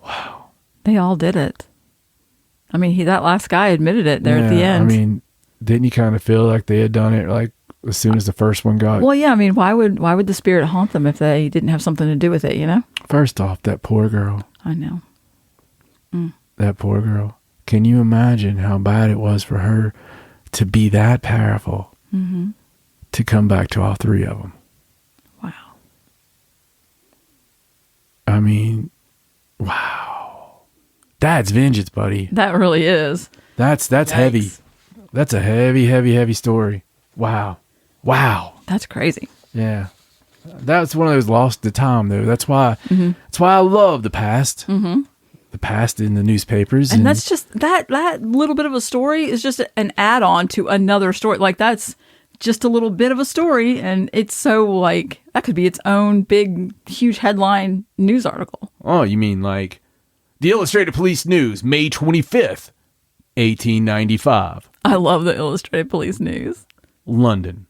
Wow. They all did it. I mean, that last guy admitted it there at the end. I mean, didn't you kind of feel like they had done it like as soon as the first one got... Well, yeah, I mean, why would the spirit haunt them if they didn't have something to do with it, you know? First off, that poor girl. I know. That poor girl. Can you imagine how bad it was for her to be that powerful to come back to all three of them? Wow. I mean, wow. That's vengeance, buddy. That really is. That's Yikes. heavy. That's a heavy story. Wow. That's crazy. Yeah. That's one of those lost to time, though. That's why I love the past. The past in the newspapers. And that's just, that little bit of a story is just an add-on to another story. Like, that's just a little bit of a story, and it's so, like, that could be its own big, huge headline news article. Oh, you mean like the Illustrated Police News, May 25th, 1895. I love the Illustrated Police News. London.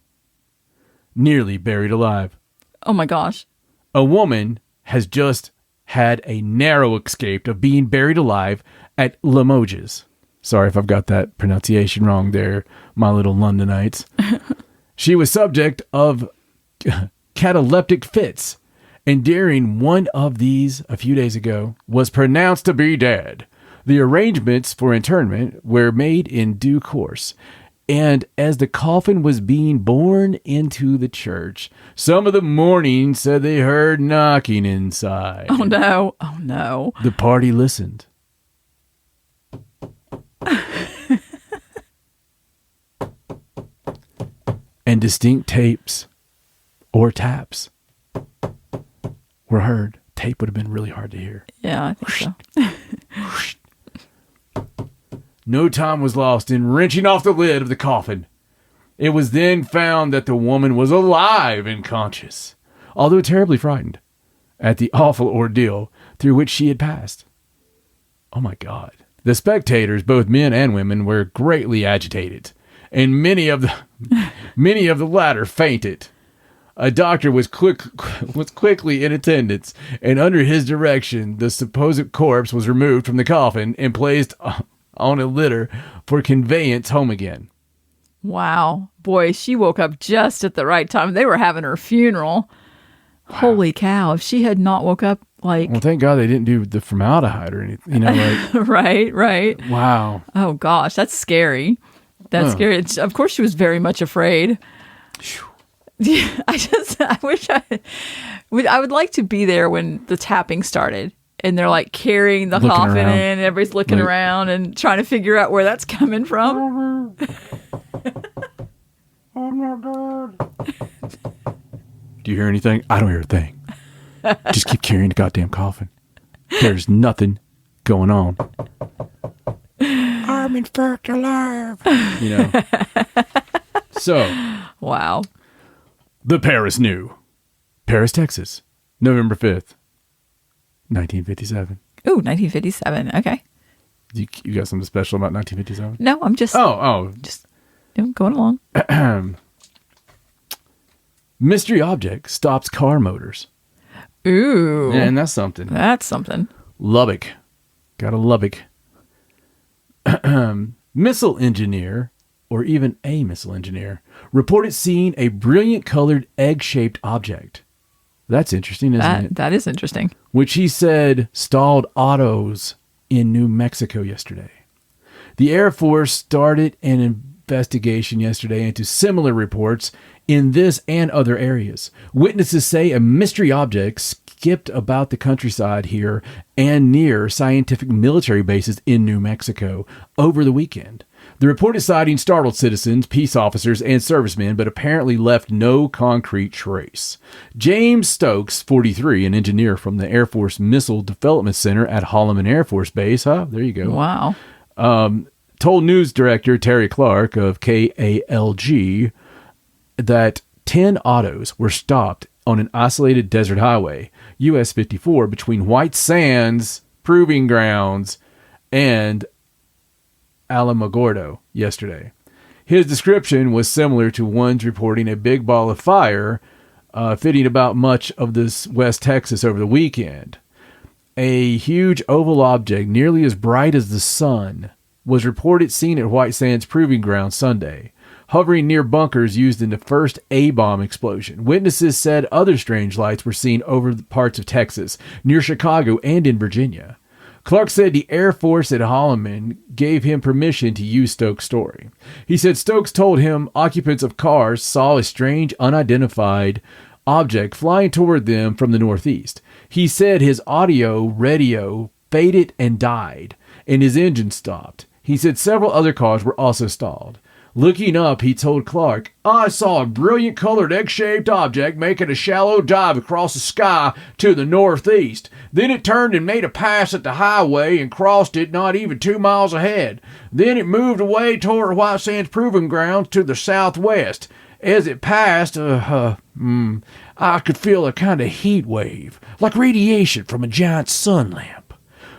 Nearly buried alive. Oh my gosh. A woman has just had a narrow escape of being buried alive at Limoges. Sorry if I've got that pronunciation wrong there, my little Londonites. She was subject of cataleptic fits, and during one of these a few days ago was pronounced to be dead. The arrangements for interment were made in due course, and as the coffin was being borne into the church, some of the mourning said they heard knocking inside. Oh no. Oh no. The party listened. And distinct tapes or taps were heard. Tape would have been really hard to hear. Yeah, I think so. No time was lost in wrenching off the lid of the coffin. It was then found that the woman was alive and conscious, although terribly frightened at the awful ordeal through which she had passed. Oh my God. The spectators, both men and women, were greatly agitated, and many of the latter fainted. A doctor was quickly in attendance, and under his direction, the supposed corpse was removed from the coffin and placed on a litter for conveyance home again. Wow. Boy, she woke up just at the right time. They were having her funeral. Wow. Holy cow. If she had not woke up, like... Well, thank God they didn't do the formaldehyde or anything. You know, like... Right. Wow. Oh, gosh. That's scary. That's scary. Of course, she was very much afraid. Yeah, I wish I would like to be there when the tapping started. And they're like carrying the coffin in, and everybody's looking around and trying to figure out where that's coming from. I'm not dead. Do you hear anything? I don't hear a thing. Just keep carrying the goddamn coffin. There's nothing going on. I'm in fact alive. You know. So. Wow. The Paris New. Paris, Texas. November 5th. 1957. Ooh, 1957. Okay. You got something special about 1957? No, I'm just... Just going along. Mystery object stops car motors. Ooh. Yeah, and that's something. That's something. Lubbock. Gotta love it. Missile engineer, or even a missile engineer, reported seeing a brilliant colored egg-shaped object. That's interesting, isn't it? That is interesting. Which he said stalled autos in New Mexico yesterday. The Air Force started an investigation yesterday into similar reports in this and other areas. Witnesses say a mystery object skipped about the countryside here and near scientific military bases in New Mexico over the weekend. The reported sighting startled citizens, peace officers, and servicemen, but apparently left no concrete trace. James Stokes, 43, an engineer from the Air Force Missile Development Center at Holloman Air Force Base, there you go. Wow. Told news director Terry Clark of KALG that 10 autos were stopped on an isolated desert highway, US 54, between White Sands Proving Grounds and Alamogordo yesterday. His description was similar to one's reporting a big ball of fire fitting about much of this West Texas over the weekend. A huge oval object nearly as bright as the sun was reported seen at White Sands Proving Ground Sunday, hovering near bunkers used in the first A-bomb explosion. Witnesses said other strange lights were seen over parts of Texas, near Chicago, and in Virginia. Clark said the Air Force at Holloman gave him permission to use Stokes' story. He said Stokes told him occupants of cars saw a strange, unidentified object flying toward them from the northeast. He said his radio faded and died, and his engine stopped. He said several other cars were also stalled. Looking up, he told Clark, I saw a brilliant colored egg-shaped object making a shallow dive across the sky to the northeast. Then it turned and made a pass at the highway and crossed it not even 2 miles ahead. Then it moved away toward White Sands Proving Grounds to the southwest. As it passed, I could feel a kind of heat wave, like radiation from a giant sun lamp.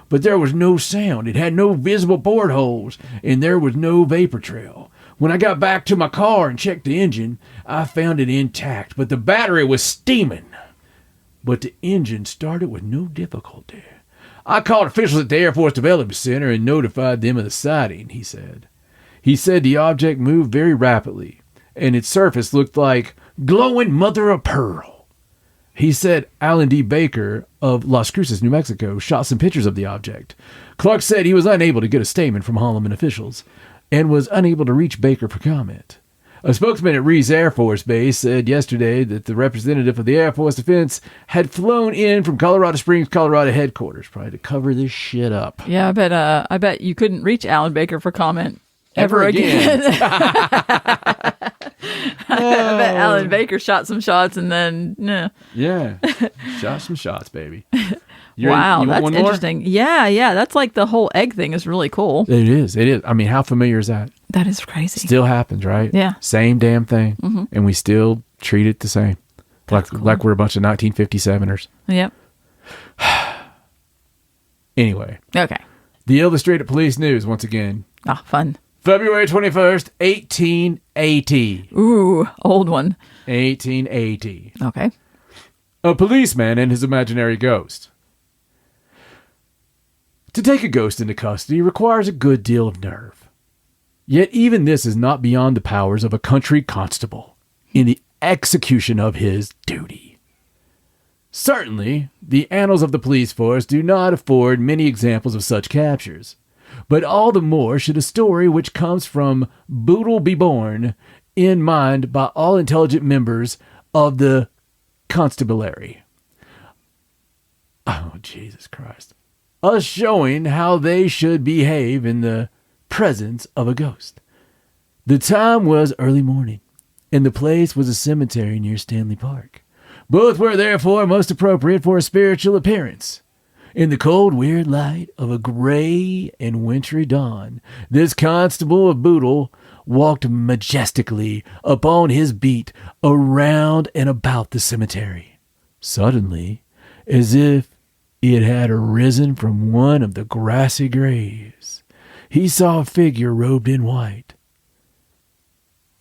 But there was no sound. It had no visible portholes, and there was no vapor trail. When I got back to my car and checked the engine, I found it intact, but the battery was steaming. But the engine started with no difficulty. I called officials at the Air Force Development Center and notified them of the sighting, he said. He said the object moved very rapidly, and its surface looked like glowing mother of pearl. He said Alan D. Baker of Las Cruces, New Mexico, shot some pictures of the object. Clark said he was unable to get a statement from Holloman officials and was unable to reach Baker for comment. A spokesman at Reese Air Force Base said yesterday that the representative of the Air Force Defense had flown in from Colorado Springs, Colorado headquarters, probably to cover this shit up. Yeah, I bet you couldn't reach Alan Baker for comment ever again. I bet Alan Baker shot some shots and then, nah. Yeah, shot some shots, baby. Wow, that's interesting. Yeah, that's like the whole egg thing is really cool. It is. I mean, how familiar is that? That is crazy. Still happens, right? Yeah. Same damn thing. Mm-hmm. And we still treat it the same. Like we're a bunch of 1957ers. Yep. Anyway. Okay. The Illustrated Police News, once again. Ah, fun. February 21st, 1880. Ooh, old one. 1880. Okay. A policeman and his imaginary ghost. To take a ghost into custody requires a good deal of nerve. Yet even this is not beyond the powers of a country constable in the execution of his duty. Certainly, the annals of the police force do not afford many examples of such captures, but all the more should a story which comes from Boodle be borne in mind by all intelligent members of the constabulary. Oh, Jesus Christ. Us showing how they should behave in the presence of a ghost. The time was early morning, and the place was a cemetery near Stanley Park. Both were therefore most appropriate for a spiritual appearance. In the cold, weird light of a gray and wintry dawn, this constable of Boodle walked majestically upon his beat around and about the cemetery. Suddenly, as if it had arisen from one of the grassy graves, he saw a figure robed in white,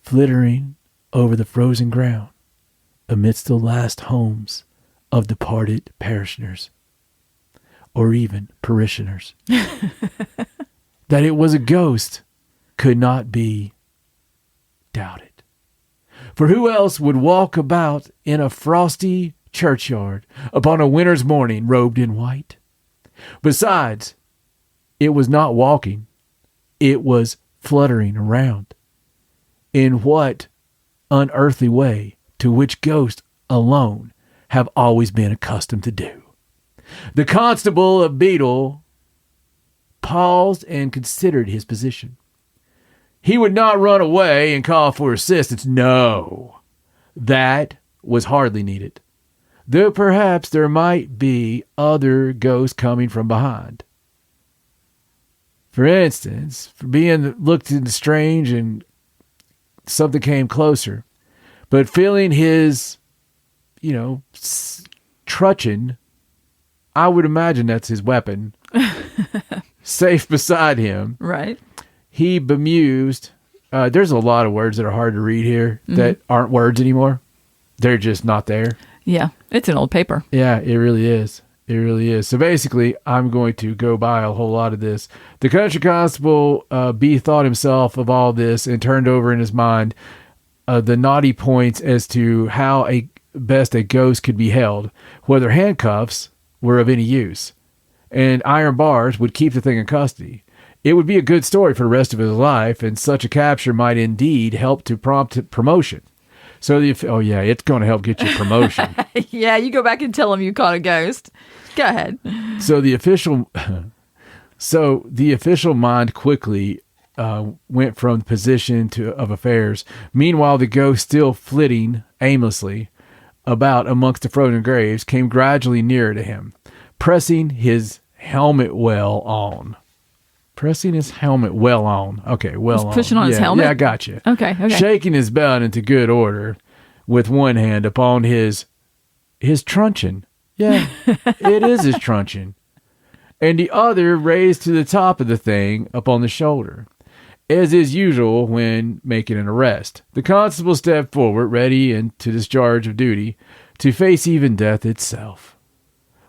flittering over the frozen ground amidst the last homes of departed parishioners. or even parishioners. That it was a ghost could not be doubted. For who else would walk about in a frosty churchyard upon a winter's morning robed in white? Besides, it was not walking. It was fluttering around. In what unearthly way to which ghosts alone have always been accustomed to do. The constable of Beetle paused and considered his position. He would not run away and call for assistance. No, that was hardly needed. Though perhaps there might be other ghosts coming from behind. For instance, for being looked into strange and something came closer. But feeling his, truncheon, I would imagine that's his weapon, safe beside him. Right. He bemused. There's a lot of words that are hard to read here that aren't words anymore. They're just not there. Yeah, it's an old paper. Yeah, it really is. It really is. So basically, I'm going to go by a whole lot of this. The country constable bethought himself of all this and turned over in his mind the naughty points as to how best a ghost could be held, whether handcuffs were of any use, and iron bars would keep the thing in custody. It would be a good story for the rest of his life, and such a capture might indeed help to prompt promotion. So it's going to help get you promotion. Yeah, you go back and tell him you caught a ghost. Go ahead. So the official mind quickly went from the position of affairs. Meanwhile, the ghost, still flitting aimlessly about amongst the frozen graves, came gradually nearer to him, pressing his helmet well on. Okay, well on. Pushing on his helmet? Yeah, I got you. Okay. Shaking his belt into good order with one hand upon his truncheon. Yeah, it is his truncheon. And the other raised to the top of the thing upon the shoulder, as is usual when making an arrest. The constable stepped forward, ready and to discharge of duty, to face even death itself.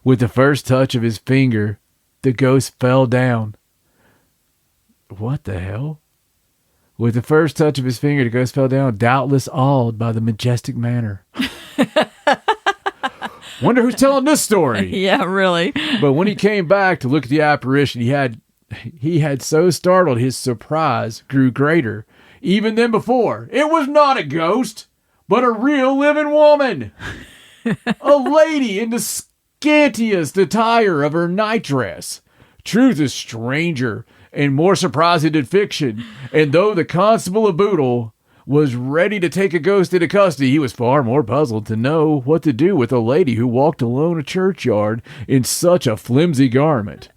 With the first touch of his finger, the ghost fell down. What the hell? With the first touch of his finger, the ghost fell down, doubtless awed by the majestic manner. Wonder who's telling this story. Yeah, really. But when he came back to look at the apparition, he had so startled, his surprise grew greater even than before. It was not a ghost, but a real living woman. A lady in the scantiest attire of her nightdress. Truth is stranger and more surprising than fiction. And though the constable of Boodle was ready to take a ghost into custody, he was far more puzzled to know what to do with a lady who walked alone a churchyard in such a flimsy garment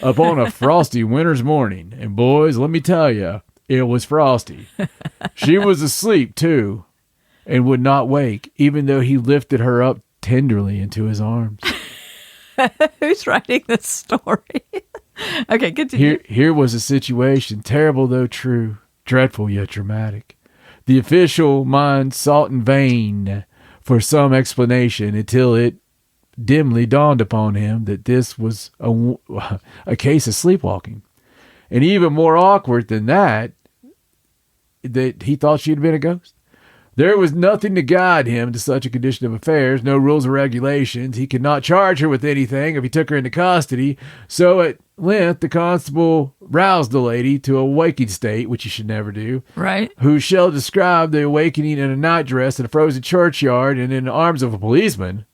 upon a frosty winter's morning. And boys, let me tell you, it was frosty. She was asleep too, and would not wake, even though he lifted her up tenderly into his arms. Who's writing this story? Okay, continue. Here was a situation, terrible though true, dreadful yet dramatic. The official mind sought in vain for some explanation until it dimly dawned upon him that this was a case of sleepwalking. And even more awkward than that he thought she had been a ghost. There was nothing to guide him to such a condition of affairs, no rules or regulations. He could not charge her with anything if he took her into custody. So at length, the constable roused the lady to a waking state, which you should never do. Right. Who shall describe the awakening in a nightdress in a frozen churchyard and in the arms of a policeman.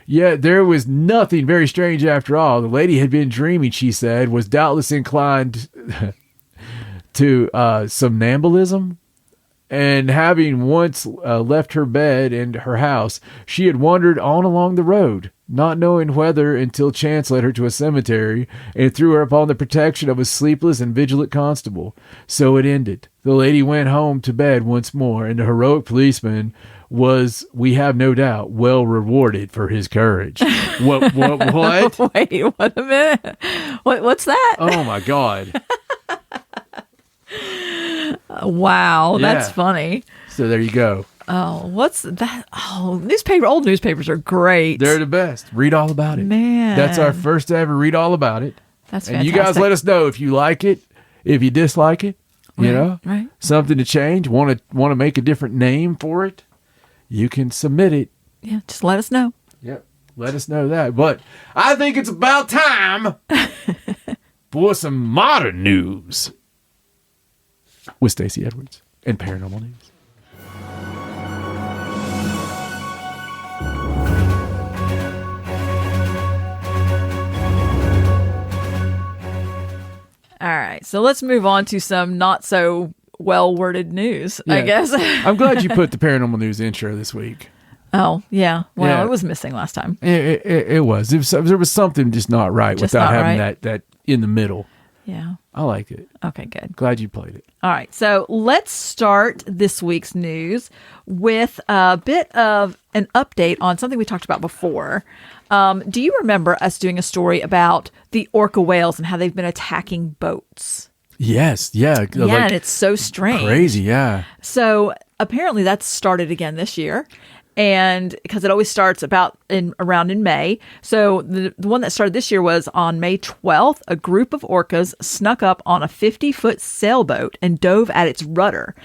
Yet there was nothing very strange after all. The lady had been dreaming, she said, was doubtless inclined to somnambulism. And having once left her bed and her house, she had wandered on along the road, not knowing whether until chance led her to a cemetery and threw her upon the protection of a sleepless and vigilant constable. So it ended. The lady went home to bed once more, and the heroic policeman was, we have no doubt, well rewarded for his courage. What? Wait, what a minute. What's that? Oh, my God. Wow, Yeah. that's funny. So there you go. Oh, what's that? Oh, old newspapers are great. They're the best. Read all about it. Man. That's our first ever read all about it. That's and fantastic. you guys let us know if you like it, if you dislike it, Right. something to change, want to make a different name for it, you can submit it. Yeah, just let us know. Yep. Let us know that. But I think it's about time for some modern news with Stacey Edwards and Paranormal News. All right, so let's move on to some not so well-worded news, I guess. I'm glad you put the Paranormal News intro this week. Oh, yeah. Well, Yeah. it was missing last time. It was. There was something just not right Just without not having right. that in the middle. Yeah. I like it. Okay, good. Glad you played it. All right, so let's start this week's news with a bit of an update on something we talked about before. Do you remember us doing a story about the orca whales and how they've been attacking boats? Yes. Yeah. Yeah, and it's so strange. Crazy. Yeah. So apparently that's started again this year. And because it always starts around in May. So the one that started this year was on May 12th, a group of orcas snuck up on a 50-foot sailboat and dove at its rudder,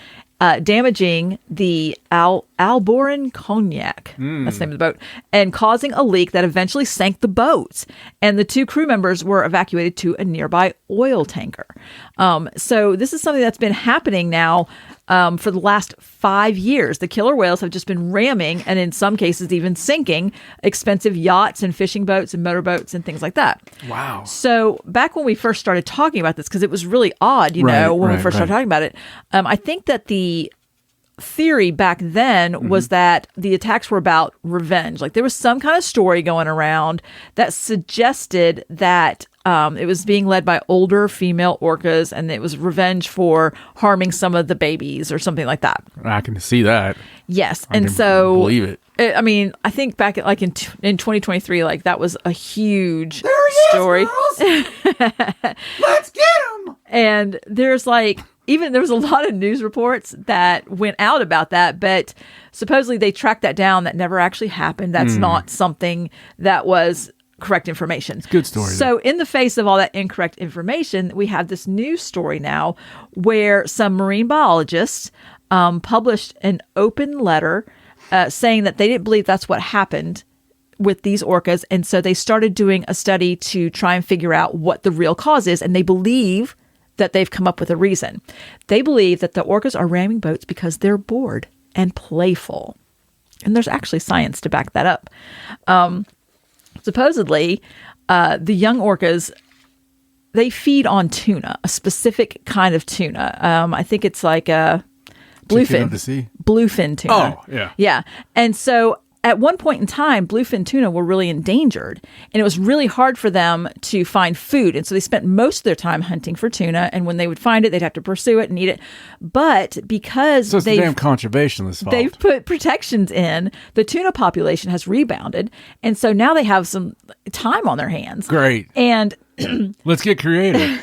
damaging the Alboran Cognac, that's the name of the boat, and causing a leak that eventually sank the boat. And the 2 crew members were evacuated to a nearby oil tanker. So this is something that's been happening now for the last 5 years. The killer whales have just been ramming, and in some cases even sinking, expensive yachts and fishing boats and motorboats and things like that. Wow. So back when we first started talking about this, because it was really odd, when we first started talking about it, I think that the theory back then was that the attacks were about revenge. Like there was some kind of story going around that suggested that it was being led by older female orcas, and it was revenge for harming some of the babies or something like that. I can see that. Yes, I and can so believe it. I mean, I think back at in 2023, like that was a huge story. Let's get him. And there was a lot of news reports that went out about that, but supposedly they tracked that down. That never actually happened. That's not something that was correct information. It's a good story. So in the face of all that incorrect information, we have this news story now where some marine biologists published an open letter saying that they didn't believe that's what happened with these orcas. And so they started doing a study to try and figure out what the real cause is. And they believe that they've come up with a reason. They believe that the orcas are ramming boats because they're bored and playful. And there's actually science to back that up. Supposedly, the young orcas, they feed on tuna, a specific kind of tuna. I think it's like a bluefin. Of the sea? Bluefin tuna. Oh, yeah. Yeah. And so at one point in time, bluefin tuna were really endangered, and it was really hard for them to find food. And so they spent most of their time hunting for tuna, and when they would find it, they'd have to pursue it and eat it. But because it's the damn conservationists' fault. They've put protections in, the tuna population has rebounded, and so now they have some time on their hands. Great. And let's get creative.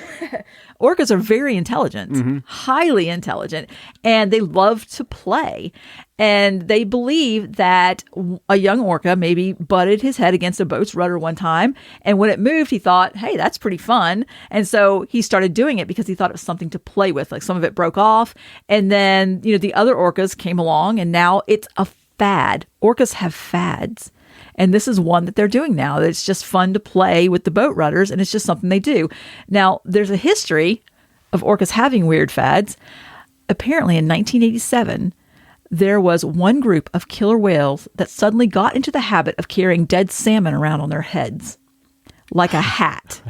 orcas are very intelligent, highly intelligent, and they love to play. And they believe that a young orca maybe butted his head against a boat's rudder one time. And when it moved, he thought, hey, that's pretty fun. And so he started doing it because he thought it was something to play with. Like some of it broke off. And then, the other orcas came along, and now it's a fad. Orcas have fads. And this is one that they're doing now. It's just fun to play with the boat rudders, and it's just something they do. Now, there's a history of orcas having weird fads. Apparently, in 1987, there was one group of killer whales that suddenly got into the habit of carrying dead salmon around on their heads, like a hat.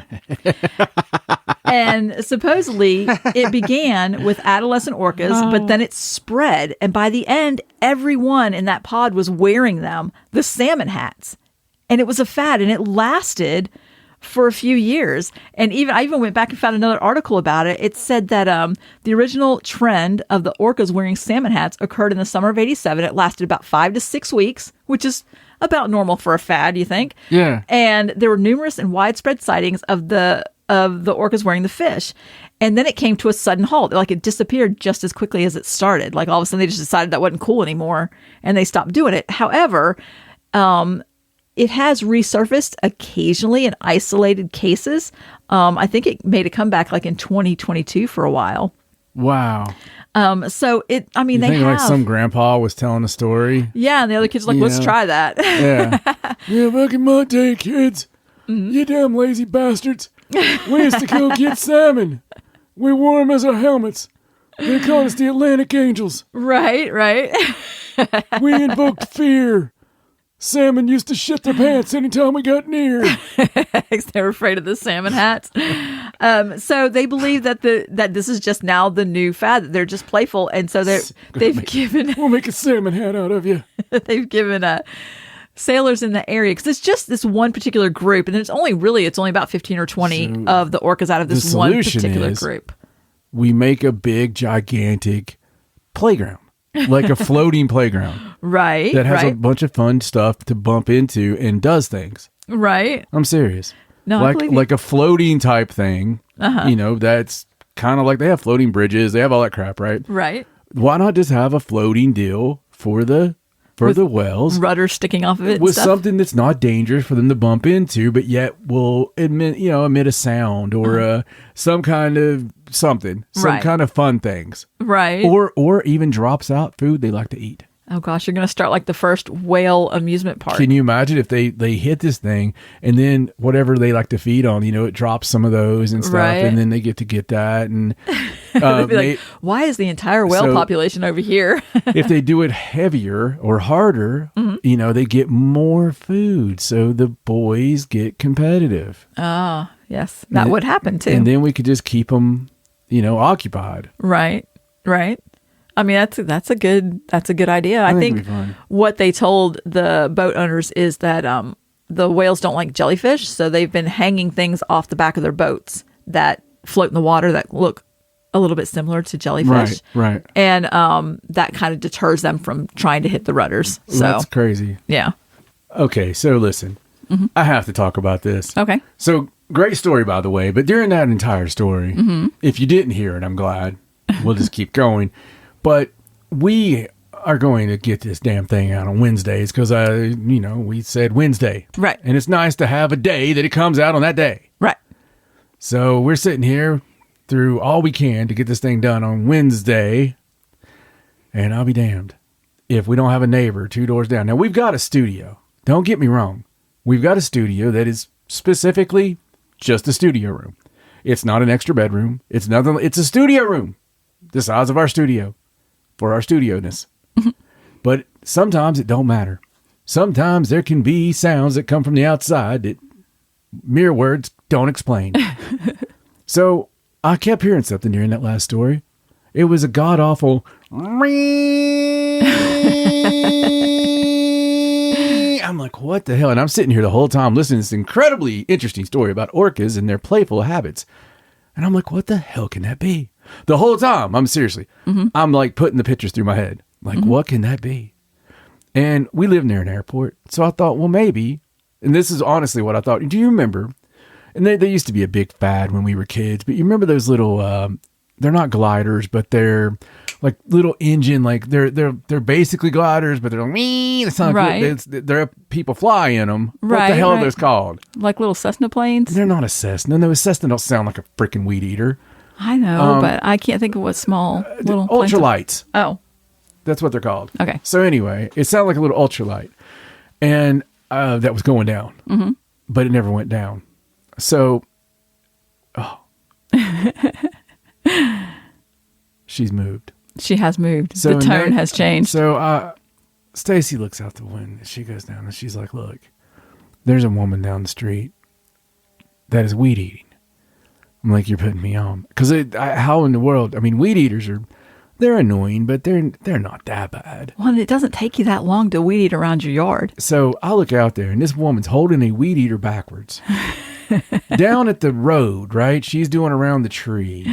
And supposedly it began with adolescent orcas, but then it spread. And by the end, everyone in that pod was wearing them, the salmon hats. And it was a fad, and it lasted for a few years. And I even went back and found another article about it. It said that the original trend of the orcas wearing salmon hats occurred in the summer of 87. It lasted about 5 to 6 weeks, which is about normal for a fad, you think? Yeah. And there were numerous and widespread sightings of the of the orcas wearing the fish. And then it came to a sudden halt. Like it disappeared just as quickly as it started. Like all of a sudden they just decided that wasn't cool anymore and they stopped doing it. However, it has resurfaced occasionally in isolated cases. I think it made a comeback like in 2022 for a while. Wow. So they think have like some grandpa was telling a story. Yeah, and the other kids are like, let's try that. Yeah, back in my day, kids, you damn lazy bastards. We used to go get salmon. We wore them as our helmets. They called us the Atlantic Angels. Right. We invoked fear. Salmon used to shit their pants anytime we got near. They were afraid of the salmon hats. So they believe that this is just now the new fad. That they're just playful, and so we'll make a salmon hat out of you. They've given sailors in the area, because it's just this one particular group, and it's only about 15 or 20 of the orcas out of this one particular group. We make a big, gigantic playground. Like a floating playground. Right. That has a bunch of fun stuff to bump into and does things. Right. I'm serious. No, like a floating type thing. That's kind of like they have floating bridges. They have all that crap, right? Right. Why not just have a floating deal for the whales? Rudder sticking off of it. With something that's not dangerous for them to bump into, but yet will emit a sound or some kind of something. Some kind of fun things. Right. Or even drops out food they like to eat. Oh gosh, you're going to start like the first whale amusement park. Can you imagine if they hit this thing and then whatever they like to feed on, it drops some of those and stuff, and then they get that. And they'd be like, why is the entire whale population over here? If they do it heavier or harder, they get more food. So the boys get competitive. Oh, yes. That would happen too. And then we could just keep them, occupied. Right. I mean, that's a good idea. I think what they told the boat owners is that the whales don't like jellyfish, so they've been hanging things off the back of their boats that float in the water that look a little bit similar to jellyfish. Right. And that kind of deters them from trying to hit the rudders. So that's crazy. Yeah. Okay, so listen, I have to talk about this. Okay. So great story, by the way, but during that entire story, if you didn't hear it, I'm glad. We'll just keep going. But we are going to get this damn thing out on Wednesdays because, we said Wednesday. Right. And it's nice to have a day that it comes out on that day. Right. So we're sitting here through all we can to get this thing done on Wednesday. And I'll be damned if we don't have a neighbor 2 doors down. Now, we've got a studio. Don't get me wrong. We've got a studio that is specifically just a studio room. It's not an extra bedroom. It's nothing. It's a studio room the size of our studio. For our studio-ness. But sometimes it don't matter. Sometimes there can be sounds that come from the outside that mere words don't explain. So I kept hearing something during that last story. It was a god-awful I'm like, what the hell? And I'm sitting here the whole time listening to this incredibly interesting story about orcas and their playful habits. And I'm like, what the hell can that be? The whole time, I'm like putting the pictures through my head. Like, what can that be? And we live near an airport. So I thought, well, maybe, and this is honestly what I thought. Do you remember? And they used to be a big fad when we were kids, but you remember those little, they're not gliders, but they're like little engine, like they're basically gliders, but they're like, it's not right. There people fly in them. Right, what the hell are those called? Like little Cessna planes? They're not a Cessna. No, a Cessna don't sound like a freaking weed eater. I know, but I can't think of what small little ultralights. Oh, that's what they're called. Okay. So anyway, it sounded like a little ultralight, and that was going down, but it never went down. So, she's moved. She has moved. So the tone has changed. So Stacey looks out the window. She goes down and she's like, "Look, there's a woman down the street that is weed eating." I'm like, "You're putting me on." Because how in the world? I mean, weed eaters they're annoying, but they're not that bad. Well, and it doesn't take you that long to weed eat around your yard. So I look out there, and this woman's holding a weed eater backwards. Down at the road, right? She's doing around the tree.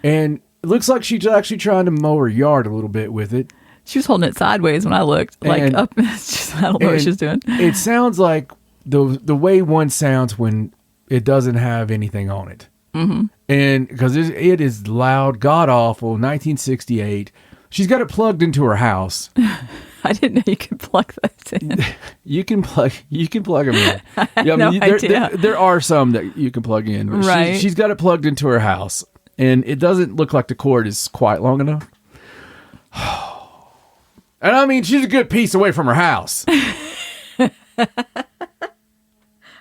And it looks like she's actually trying to mow her yard a little bit with it. She was holding it sideways when I looked. Like up. I don't know what she's doing. It sounds like the way one sounds when it doesn't have anything on it. Mm-hmm. And because it is loud, god awful, 1968. She's got it plugged into her house. I didn't know you could plug those in. You can plug them in. There are some that you can plug in. But right. She's got it plugged into her house, and it doesn't look like the cord is quite long enough. And I mean, she's a good piece away from her house. I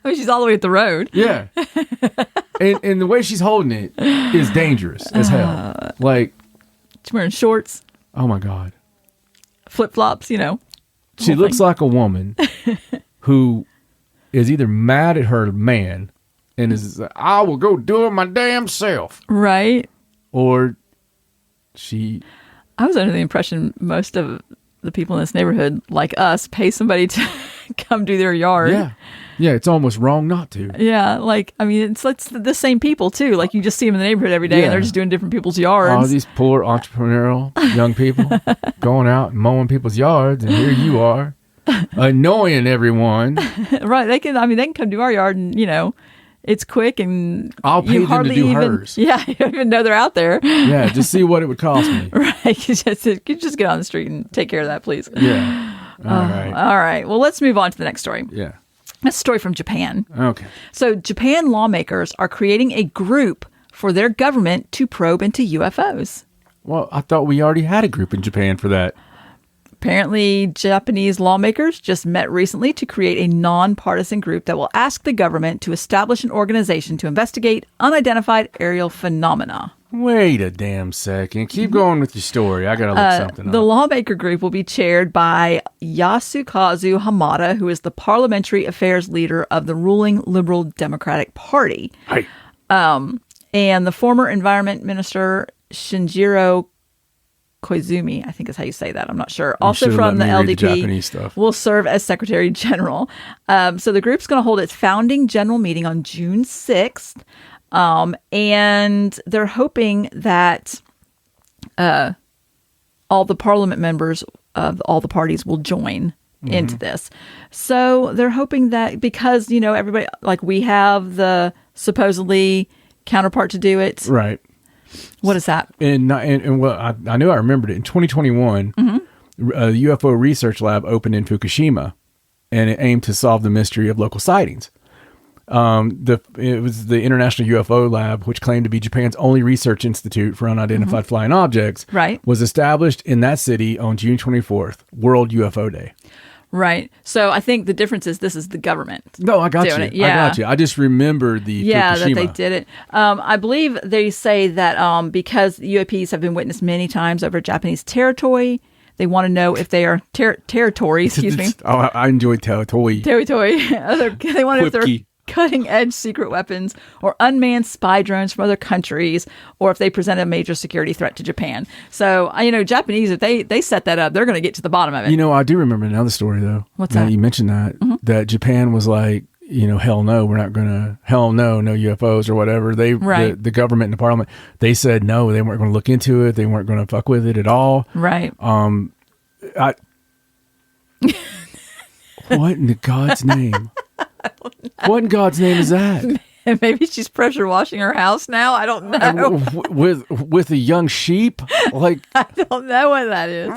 mean, she's all the way at the road. Yeah. and the way she's holding it is dangerous as hell. Like, she's wearing shorts. Oh my God. Flip-flops, you know. She looks like a woman who is either mad at her man and is like, I will go do it my damn self. Right. Or I was under the impression most of the people in this neighborhood, like us, pay somebody to come do their yard. Yeah. Yeah, it's almost wrong not to. Yeah, like, I mean, it's the same people, too. Like, you just see them in the neighborhood every day, and they're just doing different people's yards. All these poor entrepreneurial young people going out and mowing people's yards, and here you are, annoying everyone. Right, they can come do our yard, and, you know, it's quick, and I'll pay them to do hers. Yeah, you don't even know they're out there. Yeah, just see what it would cost me. Right, you just get on the street and take care of that, please. Yeah, all right, well, let's move on to the next story. Yeah. That's a story from Japan. Okay. So Japan lawmakers are creating a group for their government to probe into UFOs. Well, I thought we already had a group in Japan for that. Apparently, Japanese lawmakers just met recently to create a nonpartisan group that will ask the government to establish an organization to investigate unidentified aerial phenomena. Wait a damn second. Keep going with your story. I got to look something up. The lawmaker group will be chaired by Yasukazu Hamada, who is the parliamentary affairs leader of the ruling Liberal Democratic Party. Hey. And the former environment minister, Shinjiro Koizumi, I think is how you say that. I'm not sure. Also from the LDP, will serve as Secretary General. So the group's going to hold its founding general meeting on June 6th. And they're hoping that all the parliament members of all the parties will join into this. So they're hoping that because, you know, everybody, like we have the supposedly counterpart to do it. Right. What is that? And well, I knew I remembered it. In 2021, the UFO research lab opened in Fukushima, and it aimed to solve the mystery of local sightings. It was the International UFO Lab, which claimed to be Japan's only research institute for unidentified flying objects, was established in that city on June 24th, World UFO Day. Right. So I think the difference is this is the government. No, I got you. Yeah. I got you. I just remember the Fukushima. that they did it. I believe they say that because UAPs have been witnessed many times over Japanese territory, they want to know if they are territory. Excuse me. Oh, I enjoy territory. Territory. They want to know if they're cutting-edge secret weapons or unmanned spy drones from other countries, or if they present a major security threat to Japan. So, you know, Japanese, if they set that up, they're going to get to the bottom of it. You know, I do remember another story, though. What's that? You mentioned that, that Japan was like, you know, hell no, we're not going to, hell no, no UFOs or whatever. The government and the parliament, they said no, they weren't going to look into it. They weren't going to fuck with it at all. Right. What in God's name? What in God's name is that? Maybe she's pressure washing her house now. I don't know. With a young sheep? Like I don't know what that is.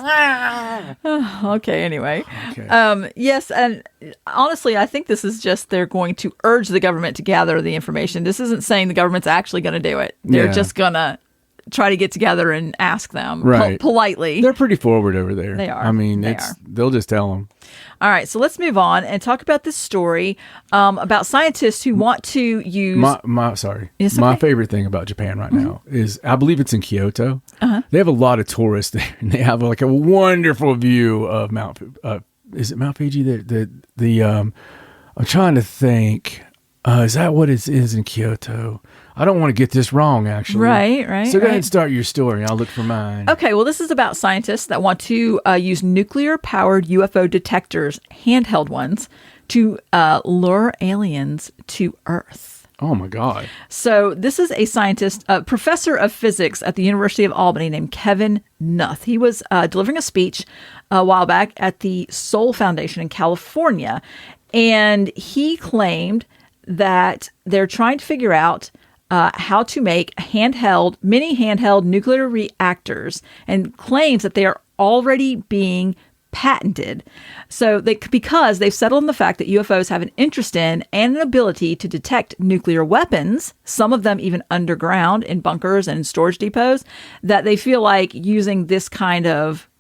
Okay, anyway. Okay. Yes, and honestly, I think this is just they're going to urge the government to gather the information. This isn't saying the government's actually going to do it. They're just going to try to get together and ask them politely. They're pretty forward over there. They are. I mean, they'll just tell them. All right, so let's move on and talk about this story about scientists who want to use... My favorite thing about Japan right now is, I believe it's in Kyoto. They have a lot of tourists there, and they have like a wonderful view of Mount... is it Mount Fuji? I'm trying to think. Is that what it is in Kyoto? I don't want to get this wrong, actually. Right. So go ahead and start your story. I'll look for mine. Okay, well, this is about scientists that want to use nuclear-powered UFO detectors, handheld ones, to lure aliens to Earth. Oh, my God. So this is a scientist, a professor of physics at the University of Albany named Kevin Nuth. He was delivering a speech a while back at the Soul Foundation in California, and he claimed that they're trying to figure out how to make mini handheld nuclear reactors, and claims that they are already being patented. So because they've settled on the fact that UFOs have an interest in and an ability to detect nuclear weapons, some of them even underground in bunkers and storage depots, that they feel like using this kind of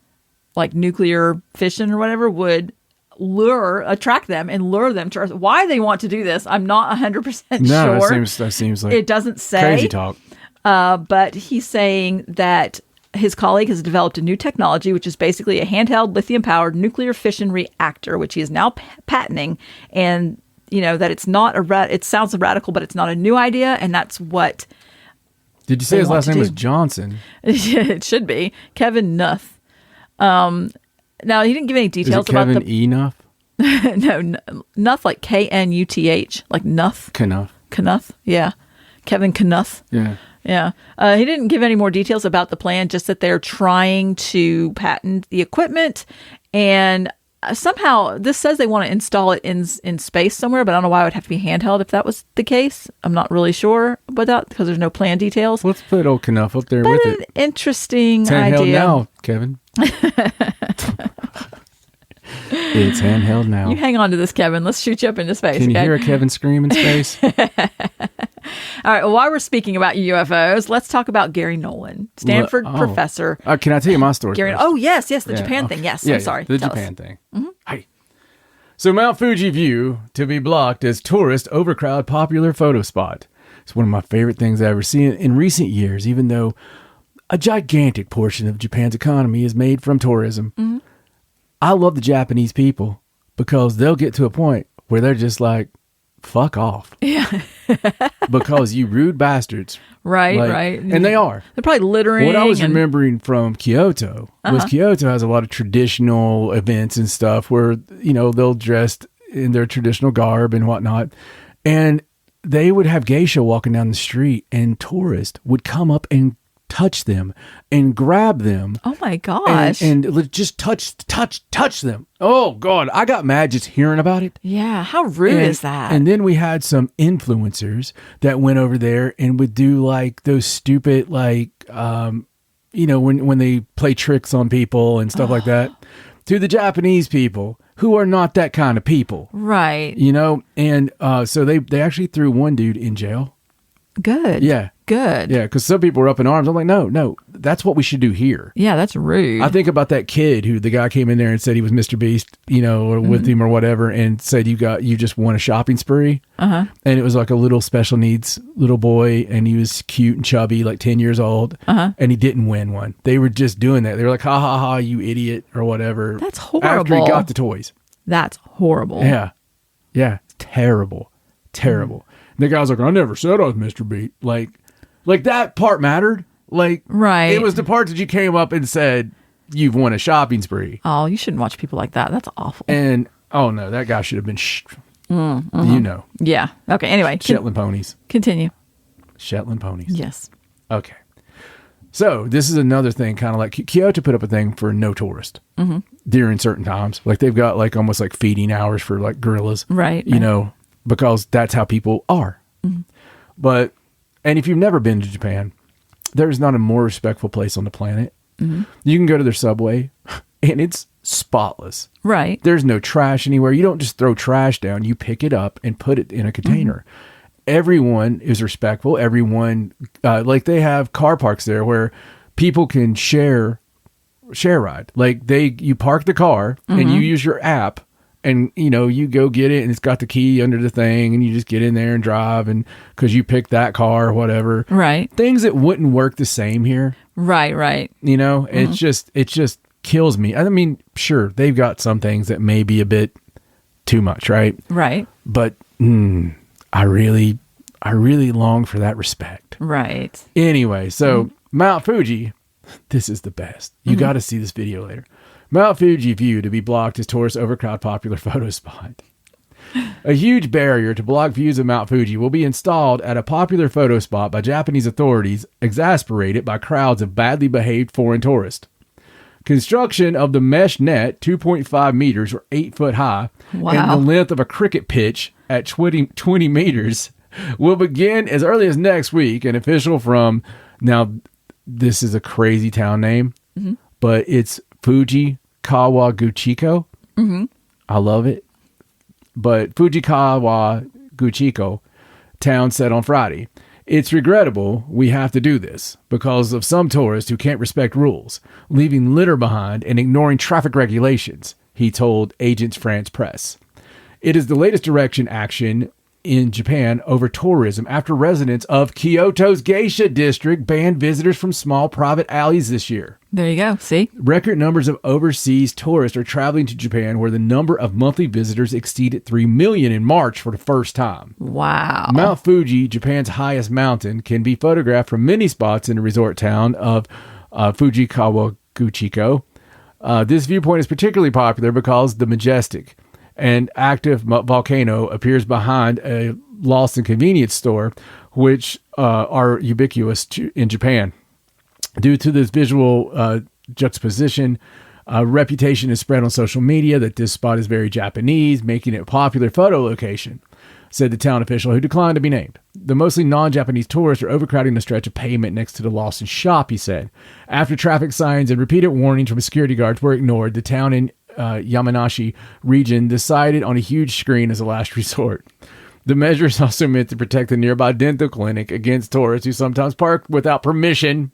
like nuclear fission or whatever would attract them and lure them to Earth. Why they want to do this, I'm not 100% No, sure. that seems like it doesn't say. crazy talk. But he's saying that his colleague has developed a new technology, which is basically a handheld lithium-powered nuclear fission reactor, which he is now patenting. And, that it's not it sounds radical, but it's not a new idea. And that's what. Did you say his last name was Johnson? It should be. Kevin Nuth. Now, he didn't give any details about Kevin Enough? No, Nuth, like Knuth, like Nuth. Knuth. Yeah. Kevin Knuth. Yeah. Yeah. He didn't give any more details about the plan, just that they're trying to patent the equipment. And somehow this says they want to install it in space somewhere, but I don't know why it would have to be handheld if that was the case. I'm not really sure about that because there's no plan details. Let's put old Knuth up there but with an it. Interesting It's handheld idea. now, Kevin. It's handheld now. You hang on to this, Kevin. Let's shoot you up into space. Can you okay? hear a Kevin scream in space? All right. Well, while we're speaking about UFOs, let's talk about Gary Nolan, Stanford professor. Can I tell you my story Gary. first? Oh, yes, the Japan thing. Yes, I'm sorry. The Tell Japan us. thing. Mm-hmm. Hi. So Mount Fuji view to be blocked as tourist overcrowd popular photo spot. It's one of my favorite things I've ever seen in recent years, even though a gigantic portion of Japan's economy is made from tourism. Mm-hmm. I love the Japanese people because they'll get to a point where they're just like, fuck off. Yeah. Because you rude bastards. Right, right. And they are. They're probably littering. What I was remembering from Kyoto was Kyoto has a lot of traditional events and stuff where, they'll dress in their traditional garb and whatnot. And they would have geisha walking down the street and tourists would come up and touch them and grab them. Oh my gosh. And just touch them. Oh God. I got mad just hearing about it. Yeah. How rude is that? And then we had some influencers that went over there and would do like those stupid, like, when they play tricks on people and stuff like that to the Japanese people who are not that kind of people. Right. And so they actually threw one dude in jail. Good. Yeah. Good. Yeah, because some people were up in arms. I'm like, no, that's what we should do here. Yeah, that's rude. I think about that kid who the guy came in there and said he was Mr. Beast, or with him or whatever, and said you just won a shopping spree. And it was like a little special needs little boy, and he was cute and chubby, like 10 years old, and he didn't win one. They were just doing that. They were like, ha ha ha, you idiot, or whatever. That's horrible. After he got the toys. That's horrible. Yeah. Yeah. Terrible. And the guy was like, I never said I was Mr. Beast. Like that part mattered. Like, right. It was the part that you came up and said, you've won a shopping spree. Oh, you shouldn't watch people like that. That's awful. And, oh no, that guy should have been, Yeah. Okay. Anyway. Shetland ponies. Continue. Shetland ponies. Yes. Okay. So this is another thing, kind of like Kyoto put up a thing for no tourist during certain times. Like they've got like almost like feeding hours for like gorillas. Right. Because that's how people are. But, and if you've never been to Japan, there's not a more respectful place on the planet. You can go to their subway and it's spotless. Right. There's no trash anywhere. You don't just throw trash down. You pick it up and put it in a container. Everyone is respectful. Everyone, like they have car parks there where people can share ride. Like you park the car and you use your app. And, you go get it and it's got the key under the thing and you just get in there and drive and because you picked that car or whatever. Right. Things that wouldn't work the same here. Right. It just kills me. I mean, sure, they've got some things that may be a bit too much, right? Right. But I really long for that respect. Right. Anyway, so Mount Fuji, this is the best. You got to see this video later. Mount Fuji view to be blocked as tourist overcrowd popular photo spot. A huge barrier to block views of Mount Fuji will be installed at a popular photo spot by Japanese authorities, exasperated by crowds of badly behaved foreign tourists. Construction of the mesh net, 2.5 meters or 8 foot high, Wow. and the length of a cricket pitch at 20 meters will begin as early as next week. An official from, now this is a crazy town name, but it's Fuji Kawaguchiko. I love it. But Fujikawa Guchiko town said on Friday, "It's regrettable we have to do this because of some tourists who can't respect rules, leaving litter behind and ignoring traffic regulations," he told Agence France Presse. It is the latest direction action in Japan over tourism after residents of Kyoto's geisha district banned visitors from small private alleys this year. There you go. See? Record numbers of overseas tourists are traveling to Japan, where the number of monthly visitors exceeded 3 million in March for the first time. Wow. Mount Fuji, Japan's highest mountain, can be photographed from many spots in the resort town of Fujikawa Guchiko. This viewpoint is particularly popular because the majestic and active volcano appears behind a Lawson convenience store, which are ubiquitous in Japan. Due to this visual juxtaposition, reputation is spread on social media that this spot is very Japanese, making it a popular photo location, said the town official who declined to be named. The mostly non-Japanese tourists are overcrowding the stretch of pavement next to the Lawson shop, he said. After traffic signs and repeated warnings from security guards were ignored, the town in Yamanashi region decided on a huge screen as a last resort. The measure is also meant to protect the nearby dental clinic against tourists who sometimes park without permission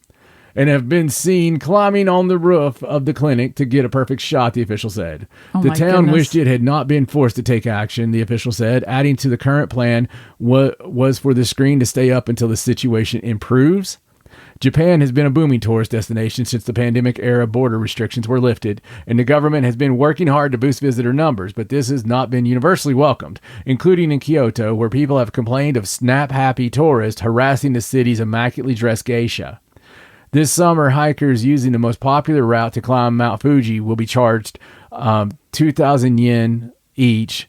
and have been seen climbing on the roof of the clinic to get a perfect shot, the official said. The town wished it had not been forced to take action, the official said, adding to the current plan was for the screen to stay up until the situation improves. Japan has been a booming tourist destination since the pandemic-era border restrictions were lifted, and the government has been working hard to boost visitor numbers, but this has not been universally welcomed, including in Kyoto, where people have complained of snap-happy tourists harassing the city's immaculately dressed geisha. This summer, hikers using the most popular route to climb Mount Fuji will be charged 2,000 yen each,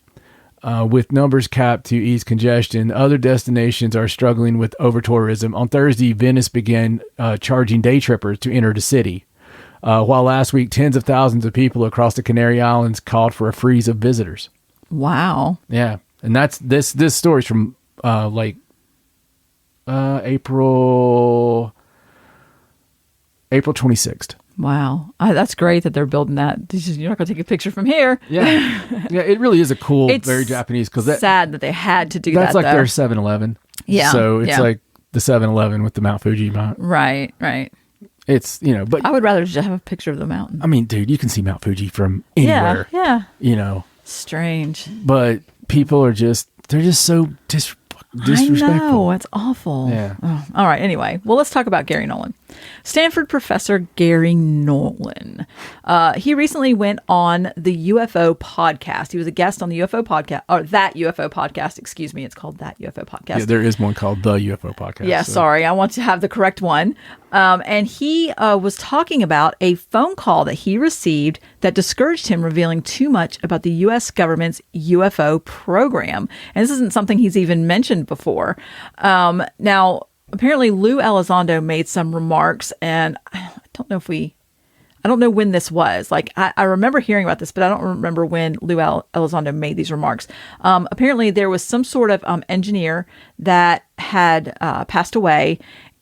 with numbers capped to ease congestion. Other destinations are struggling with over-tourism. On Thursday, Venice began charging day trippers to enter the city, while last week, tens of thousands of people across the Canary Islands called for a freeze of visitors. Wow. Yeah, and that's this story's from April 26th. Wow. That's great that they're building that. You're not going to take a picture from here. Yeah. Yeah, it really is a cool, It's very Japanese. Because sad that they had to do that, that's like though. their 7-Eleven. Yeah. So it's yeah. like the 7-Eleven with the Mount Fuji mount. Right. It's, but I would rather just have a picture of the mountain. I mean, dude, you can see Mount Fuji from anywhere. Yeah. Strange. But people are they're just so disrespectful. I know, it's awful. Yeah. Oh, all right. Anyway, well, let's talk about Gary Nolan. Stanford professor Gary Nolan. He recently went on the UFO podcast. He was a guest on the UFO podcast, or that UFO podcast. Excuse me. It's called That UFO Podcast. Yeah, there is one called the UFO podcast. Yeah, sorry. I want to have the correct one. And he was talking about a phone call that he received that discouraged him revealing too much about the U.S. government's UFO program. And this isn't something he's even mentioned before. Now, apparently Lou Elizondo made some remarks, and I don't know when this was. Like, I remember hearing about this, but I don't remember when Lou Elizondo made these remarks. Apparently there was some sort of engineer that had passed away,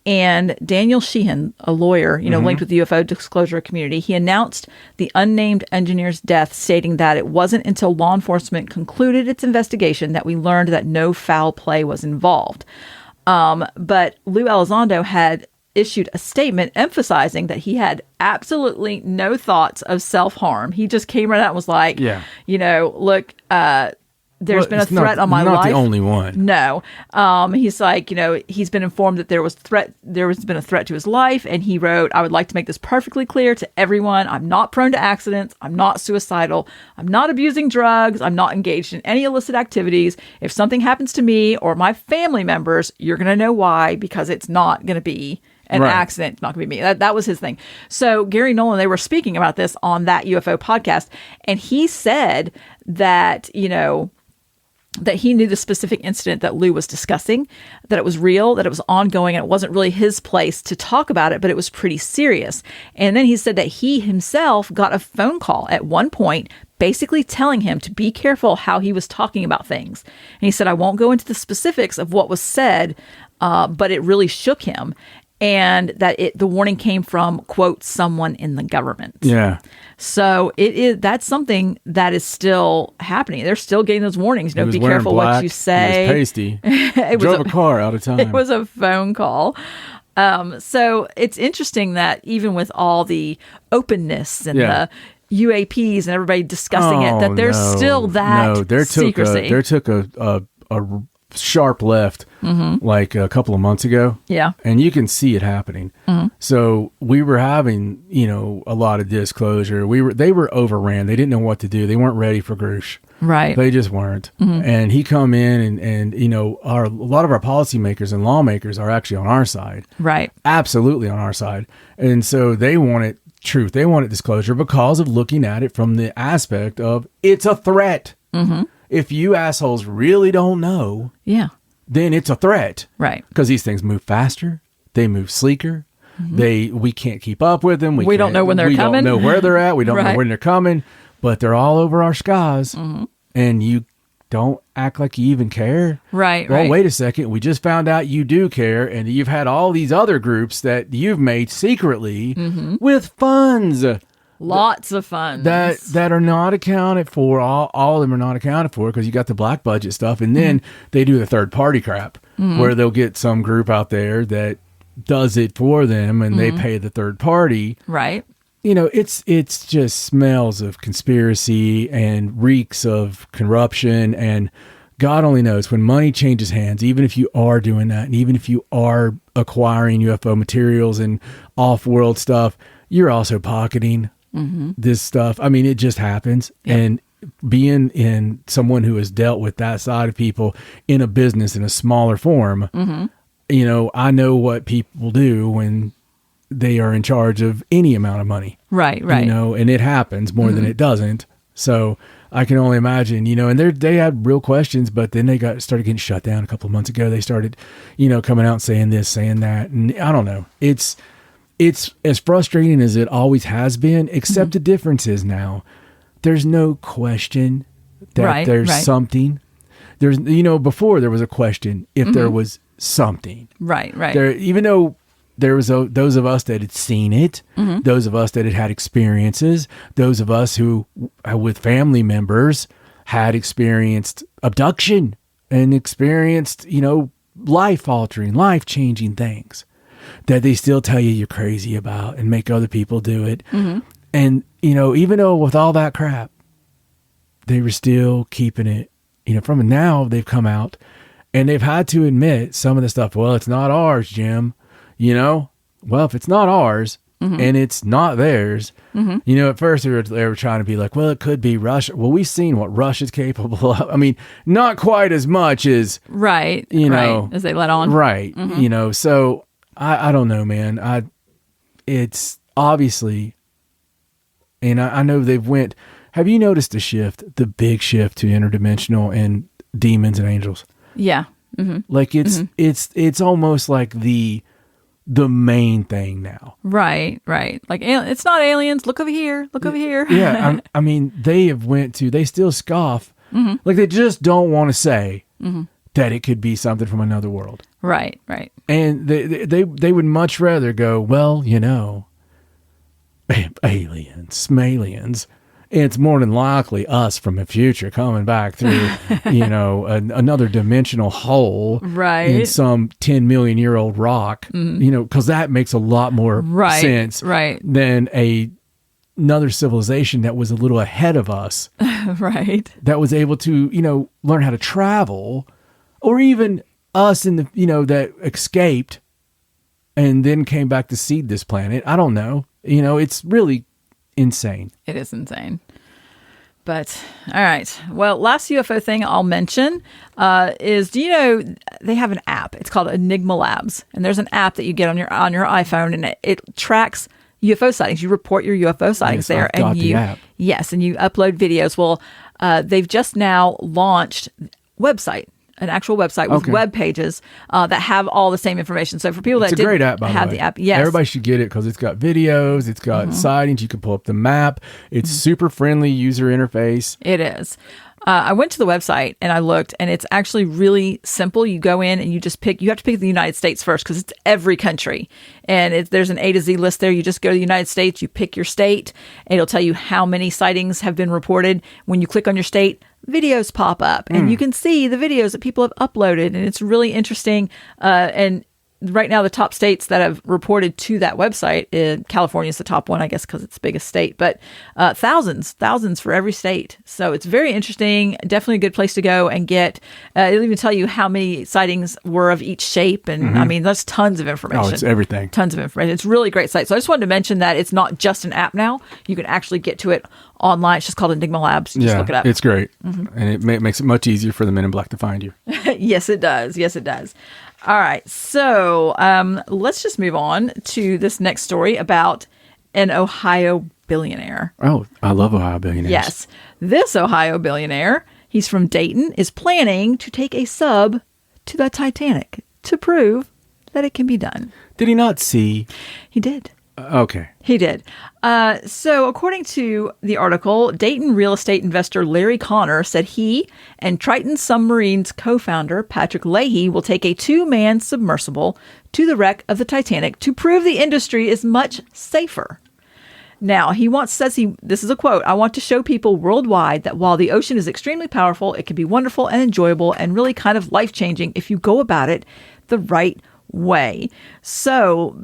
and Daniel Sheehan, a lawyer, linked with the UFO disclosure community, he announced the unnamed engineer's death, stating that it wasn't until law enforcement concluded its investigation that we learned that no foul play was involved. But Lou Elizondo had issued a statement emphasizing that he had absolutely no thoughts of self-harm. He just came right out and was like, look, there's been a threat on my life. Not the only one. No. He's like, he's been informed that there has been a threat to his life. And he wrote, I would like to make this perfectly clear to everyone. I'm not prone to accidents. I'm not suicidal. I'm not abusing drugs. I'm not engaged in any illicit activities. If something happens to me or my family members, you're going to know why, because it's not going to be an accident. It's not going to be me. That was his thing. So Gary Nolan, they were speaking about this on That UFO podcast. And he said that, that he knew the specific incident that Lou was discussing, that it was real, that it was ongoing, and it wasn't really his place to talk about it, but it was pretty serious. And then he said that he himself got a phone call at one point basically telling him to be careful how he was talking about things. And he said, I won't go into the specifics of what was said, but it really shook him. And that the warning came from, quote, someone in the government. Yeah. So that's something that is still happening. They're still getting those warnings. Be careful black, what you say. He was pasty. He drove a car out of time. It was a phone call. So it's interesting that even with all the openness and the UAPs and everybody discussing it, that there's still that secrecy. There took a sharp left like a couple of months ago. Yeah. And you can see it happening. So we were having, a lot of disclosure. They were overran. They didn't know what to do. They weren't ready for Grush. Right. They just weren't. And he come in and a lot of our policymakers and lawmakers are actually on our side. Right. Absolutely on our side. And so they wanted truth. They wanted disclosure because of looking at it from the aspect of it's a threat. If you assholes really don't know, then it's a threat. Right. Because these things move faster. They move sleeker. We can't keep up with them. We don't know when they're coming. We don't know where they're at. We don't know when they're coming. But they're all over our skies. And you don't act like you even care. Right. Well, wait a second. We just found out you do care. And you've had all these other groups that you've made secretly with funds. Lots of funds that are not accounted for. All of them are not accounted for because you got the black budget stuff, and then they do the third party crap where they'll get some group out there that does it for them, and they pay the third party. Right. It's just smells of conspiracy and reeks of corruption, and God only knows when money changes hands. Even if you are doing that, and even if you are acquiring UFO materials and off-world stuff, you're also pocketing this stuff. I mean, it just happens. Yep. And being in someone who has dealt with that side of people in a business in a smaller form, I know what people do when they are in charge of any amount of money. Right. And it happens more than it doesn't. So I can only imagine, and they had real questions, but then they started getting shut down a couple of months ago. They started, coming out and saying this, saying that. And I don't know. It's as frustrating as it always has been, except the difference is now there's no question that there's something. There's, before there was a question if there was something. Right. There, even though there was those of us that had seen it, those of us that had experiences, those of us who, with family members, had experienced abduction and experienced, life-altering, life-changing things that they still tell you you're crazy about and make other people do it. And, even though with all that crap, they were still keeping it, from now they've come out and they've had to admit some of the stuff. Well, it's not ours, Jim. Well, if it's not ours and it's not theirs, at first they were trying to be like, well, it could be Russia. Well, we've seen what Russia's capable of. I mean, not quite as much as, as they let on. Right. So I don't know, man. It's obviously, and I know they've went, have you noticed the big shift to interdimensional and demons and angels? Yeah. Like it's almost like the main thing now. Right. Like it's not aliens. Look over here. Yeah. I mean, they still scoff. Like they just don't want to say that it could be something from another world. Right. And they would much rather go, well, aliens. It's more than likely us from the future coming back through, another dimensional hole in some 10 million year old rock, because that makes a lot more sense than another civilization that was a little ahead of us. That was able to, learn how to travel, or even us in the, that escaped and then came back to seed this planet. I don't know. It's really insane. It is insane. But all right. Well, last UFO thing I'll mention is, do you know they have an app? It's called Enigma Labs, and there's an app that you get on your iPhone, and it tracks UFO sightings. You report your UFO sightings there, and you upload videos. Well, they've just now launched website. An actual website with web pages that have all the same information. So for people that it's a great app, by have the way. The app, yes, everybody should get it because it's got videos, it's got sightings. You can pull up the map. It's super friendly user interface. It is. I went to the website and I looked, and it's actually really simple. You go in and you just pick. You have to pick the United States first because it's every country, and there's an A to Z list there. You just go to the United States, you pick your state, and it'll tell you how many sightings have been reported. When you click on your state, videos pop up, and you can see the videos that people have uploaded, and it's really interesting. And right now, the top states that have reported to that website, California is the top one, I guess, because it's the biggest state, but thousands for every state. So it's very interesting. Definitely a good place to go and get. It'll even tell you how many sightings were of each shape. And I mean, that's tons of information. Oh, it's everything. Tons of information. It's a really great site. So I just wanted to mention that it's not just an app now. You can actually get to it online. It's just called Enigma Labs. You just look it up. It's great. And it makes it much easier for the Men in Black to find you. Yes, it does. Yes, it does. All right. So let's just move on to this next story about an Ohio billionaire. Oh, I love Ohio billionaires. Yes. This Ohio billionaire, he's from Dayton, is planning to take a sub to the Titanic to prove that it can be done. Did he not see? He did. Okay. He did. So according to the article, Dayton real estate investor Larry Connor said he and Triton Submarines co-founder Patrick Leahy will take a 2-man submersible to the wreck of the Titanic to prove the industry is much safer. Now, this is a quote, "I want to show people worldwide that while the ocean is extremely powerful, it can be wonderful and enjoyable and really kind of life-changing if you go about it the right way." So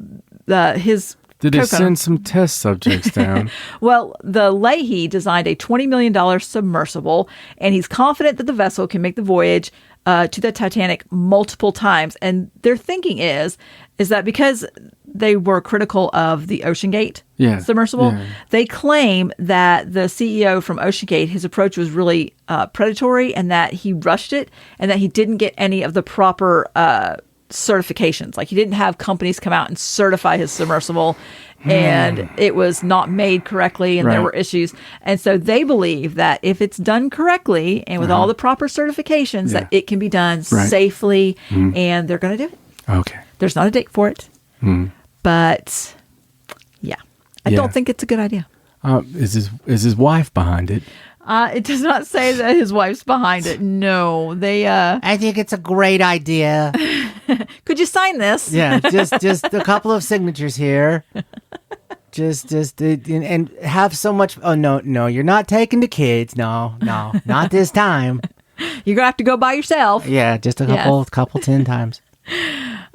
Did they send some test subjects down? Well, the Leahy designed a $20 million submersible, and he's confident that the vessel can make the voyage to the Titanic multiple times. And their thinking is that because they were critical of the OceanGate submersible, they claim that the CEO from OceanGate, his approach was really predatory, and that he rushed it, and that he didn't get any of the proper certifications. Like, he didn't have companies come out and certify his submersible, and it was not made correctly, and there were issues. And so they believe that if it's done correctly and with all the proper certifications, that it can be done safely, and they're going to do it. Okay. There's not a date for it, but I don't think it's a good idea. Is his wife behind it? It does not say that his wife's behind it. No, I think it's a great idea. Could you sign this? Yeah, just a couple of signatures here. Just and have so much. Oh no, you're not taking the kids. No, not this time. You're gonna have to go by yourself. Yeah, just a couple 10 times.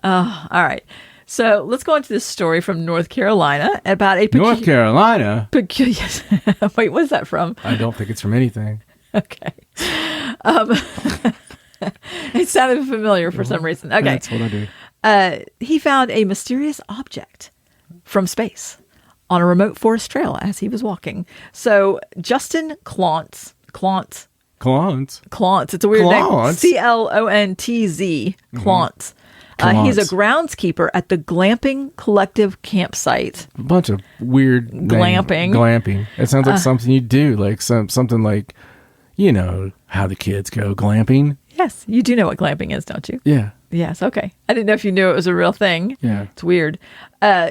Oh, all right. So let's go on to this story from North Carolina about a North Carolina? Peculiar. Wait, what's that from? I don't think it's from anything. Okay. It sounded familiar for some reason. Okay. That's what I do. He found a mysterious object from space on a remote forest trail as he was walking. So Justin Clontz. Clontz? It's a weird name. Clontz. Clontz. He's a groundskeeper at the Glamping Collective campsite. A bunch of weird glamping. It sounds like something you do, like something like, you know, how the kids go glamping. Yes, you do know what glamping is, don't you? Yeah. Yes, okay. I didn't know if you knew it was a real thing. Yeah. It's weird.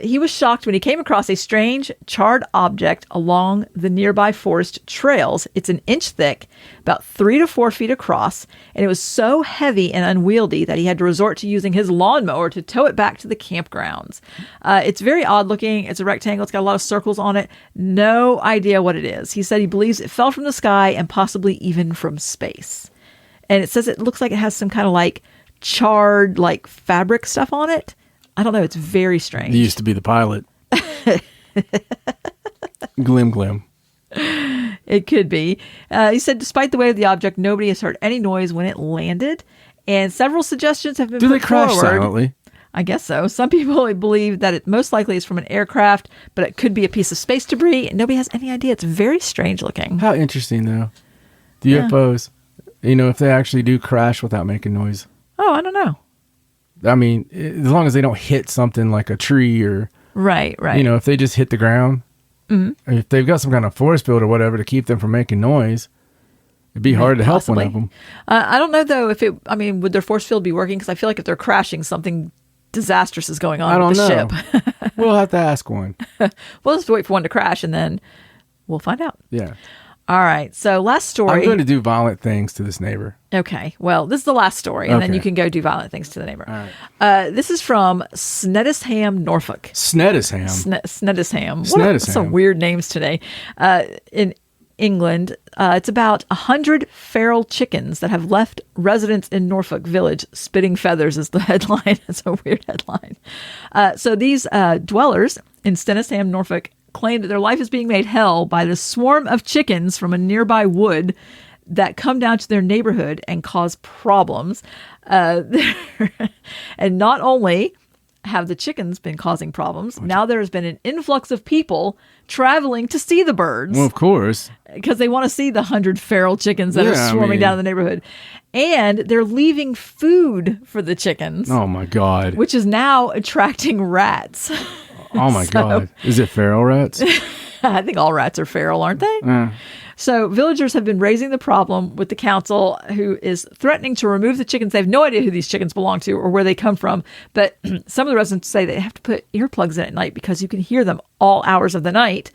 He was shocked when he came across a strange charred object along the nearby forest trails. It's an inch thick, about 3 to 4 feet across, and it was so heavy and unwieldy that he had to resort to using his lawnmower to tow it back to the campgrounds. It's very odd looking. It's a rectangle. It's got a lot of circles on it. No idea what it is. He said he believes it fell from the sky and possibly even from space. And it says it looks like it has some kind of like charred like fabric stuff on it. I don't know. It's very strange. He used to be the pilot. Glim. It could be. He said despite the weight of the object, nobody has heard any noise when it landed. And several suggestions have been put forward. Do they crash silently? I guess so. Some people believe that it most likely is from an aircraft, but it could be a piece of space debris. And nobody has any idea. It's very strange looking. How interesting, though. The UFOs, you know, if they actually do crash without making noise. Oh, I don't know. I mean, as long as they don't hit something like a tree or... Right. You know, if they just hit the ground, if they've got some kind of force field or whatever to keep them from making noise, It'd be hard to help Possibly. one of them. I don't know though would their force field be working? Because I feel like if they're crashing, something disastrous is going on I don't with the know. ship. We'll have to ask one. We'll just wait for one to crash and then we'll find out. Yeah. All right. So last story. I'm going to do violent things to this neighbor. Okay. Well, this is the last story, and then Okay. you can go do violent things to the neighbor. All right. This is from Snedisham, Norfolk. Snedisham. Snedisham. Snedisham. Some weird names today. In England, it's about 100 feral chickens that have left residents in Norfolk Village. Spitting feathers is the headline. It's a weird headline. So these dwellers in Snedisham, Norfolk, claim that their life is being made hell by the swarm of chickens from a nearby wood that come down to their neighborhood and cause problems. And not only have the chickens been causing problems, now there has been an influx of people traveling to see the birds Well, of course. because they want to see the 100 feral chickens that are Yeah, I swarming mean- down the neighborhood. And they're leaving food for the chickens, Oh, my God. which is now attracting rats. Oh, my God. Is it feral rats? I think all rats are feral, aren't they? So villagers have been raising the problem with the council, who is threatening to remove the chickens. They have no idea who these chickens belong to or where they come from. But some of the residents say they have to put earplugs in at night because you can hear them all hours of the night.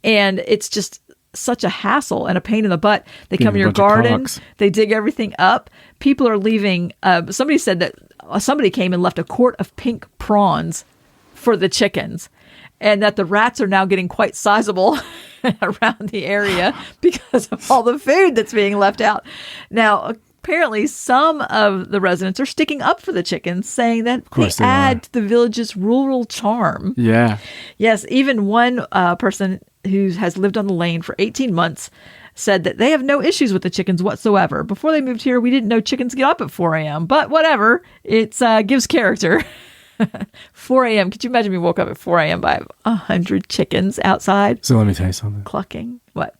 And it's just such a hassle and a pain in the butt. They come in a your bunch of garden. cocks. They dig everything up. People are leaving. Somebody said that somebody came and left a quart of pink prawns for the chickens, and that the rats are now getting quite sizable around the area because of all the food that's being left out. Now, apparently some of the residents are sticking up for the chickens, saying that they course they add are. to the village's rural charm. Yeah. Yes, even one person who has lived on the lane for 18 months said that they have no issues with the chickens whatsoever. Before they moved here, we didn't know chickens get up at 4 a.m., but whatever. It gives character. 4 a.m. Could you imagine we woke up at 4 a.m. by 100 chickens outside So let me tell you something. clucking? What?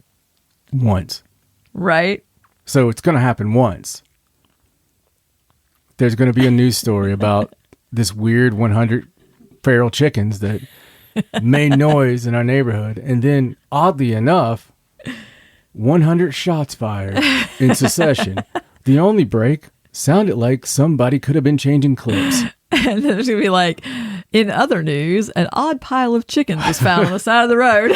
Once. Right? So it's going to happen once. There's going to be a news story about this weird 100 feral chickens that made noise in our neighborhood. And then, oddly enough, 100 shots fired in succession. The only break sounded like somebody could have been changing clips. And then there's going to be like, in other news, an odd pile of chickens was found on the side of the road.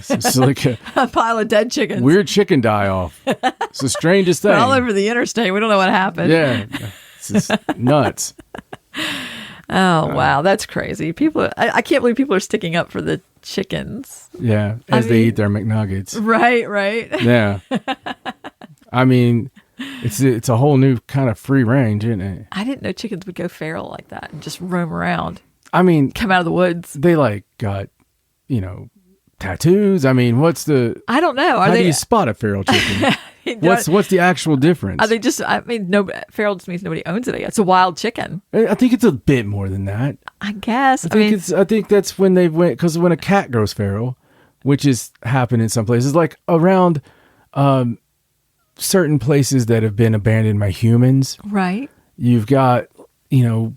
It's like a A pile of dead chickens. weird chicken die-off. It's the strangest thing. All over the interstate. We don't know what happened. Yeah. It's just nuts. Oh, wow. That's crazy. People, I can't believe people are sticking up for the chickens. Yeah. As they mean- eat their McNuggets. Right, right. Yeah. I mean, it's a whole new kind of free range, isn't it? I didn't know chickens would go feral like that and just roam around, I mean, come out of the woods. they like got, tattoos. I mean, what's the I don't know. Are how do they? you spot a feral chicken? What's the actual difference? Are they just? I mean, no. Feral just means nobody owns it. It's a wild chicken, I think it's a bit more than that. I guess. I think that's when they went, because when a cat grows feral, which is happened in some places, like around certain places that have been abandoned by humans. right. You've got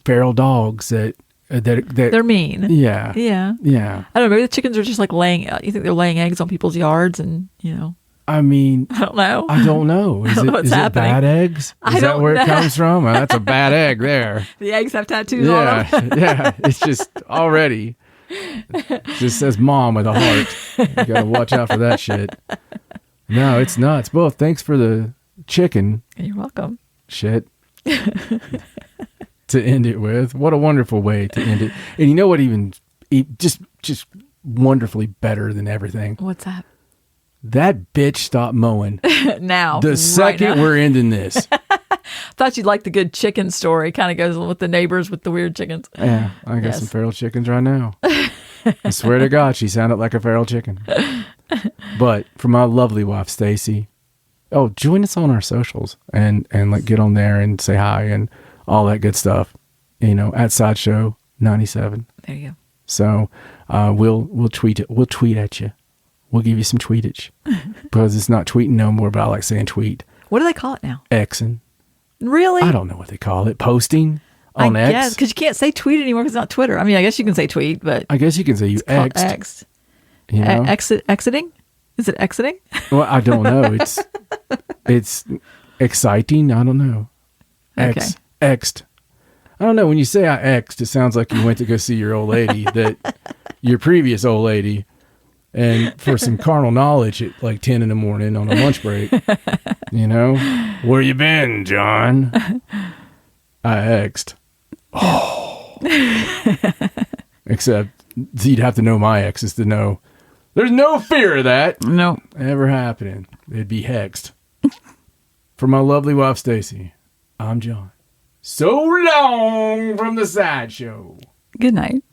feral dogs that They're mean. yeah Yeah. yeah. I don't know. Maybe the chickens are just like laying. You think they're laying eggs on people's yards, and I mean, I don't know. I don't know. Is don't know what's is it happening. bad eggs? I Is that don't where know. it comes from? That's a bad egg there. The eggs have tattoos on them. Yeah, yeah. It's just already. It just says mom with a heart. You gotta watch out for that shit. No, it's nuts. Well, thanks for the chicken You're welcome. shit to end it with. What a wonderful way to end it. And you know what? Just wonderfully better than everything. What's that? That bitch stopped mowing Now, the right second now. we're ending this. Thought you'd like the good chicken story. Kind of goes with the neighbors with the weird chickens. Yeah, I got Yes. some feral chickens right now. I swear to God, she sounded like a feral chicken. But for my lovely wife, Stacey, join us on our socials and like get on there and say hi and all that good stuff. At Sideshow 97. There you go. So we'll tweet it. We'll tweet at you. We'll give you some tweetage because it's not tweeting no more. But I like saying tweet. What do they call it now? Xing. Really? I don't know what they call it. Posting on I X. guess because you can't say tweet anymore because it's not Twitter. I mean, I guess you can say tweet, but I guess you can say you it's called Xed. Xed. You know? Exiting? Is it exiting? Well, I don't know. It's exciting. I don't know. Okay. Xed. I don't know. When you say I Xed, it sounds like you went to go see your old lady, your previous old lady, and for some carnal knowledge at like 10 in the morning on a lunch break. You know? Where you been, John? I Xed. Oh. Except you'd have to know my exes to know there's no fear of that. No. Ever happening. It'd be hexed. For my lovely wife, Stacey, I'm John. So long from the Sideshow. Good night.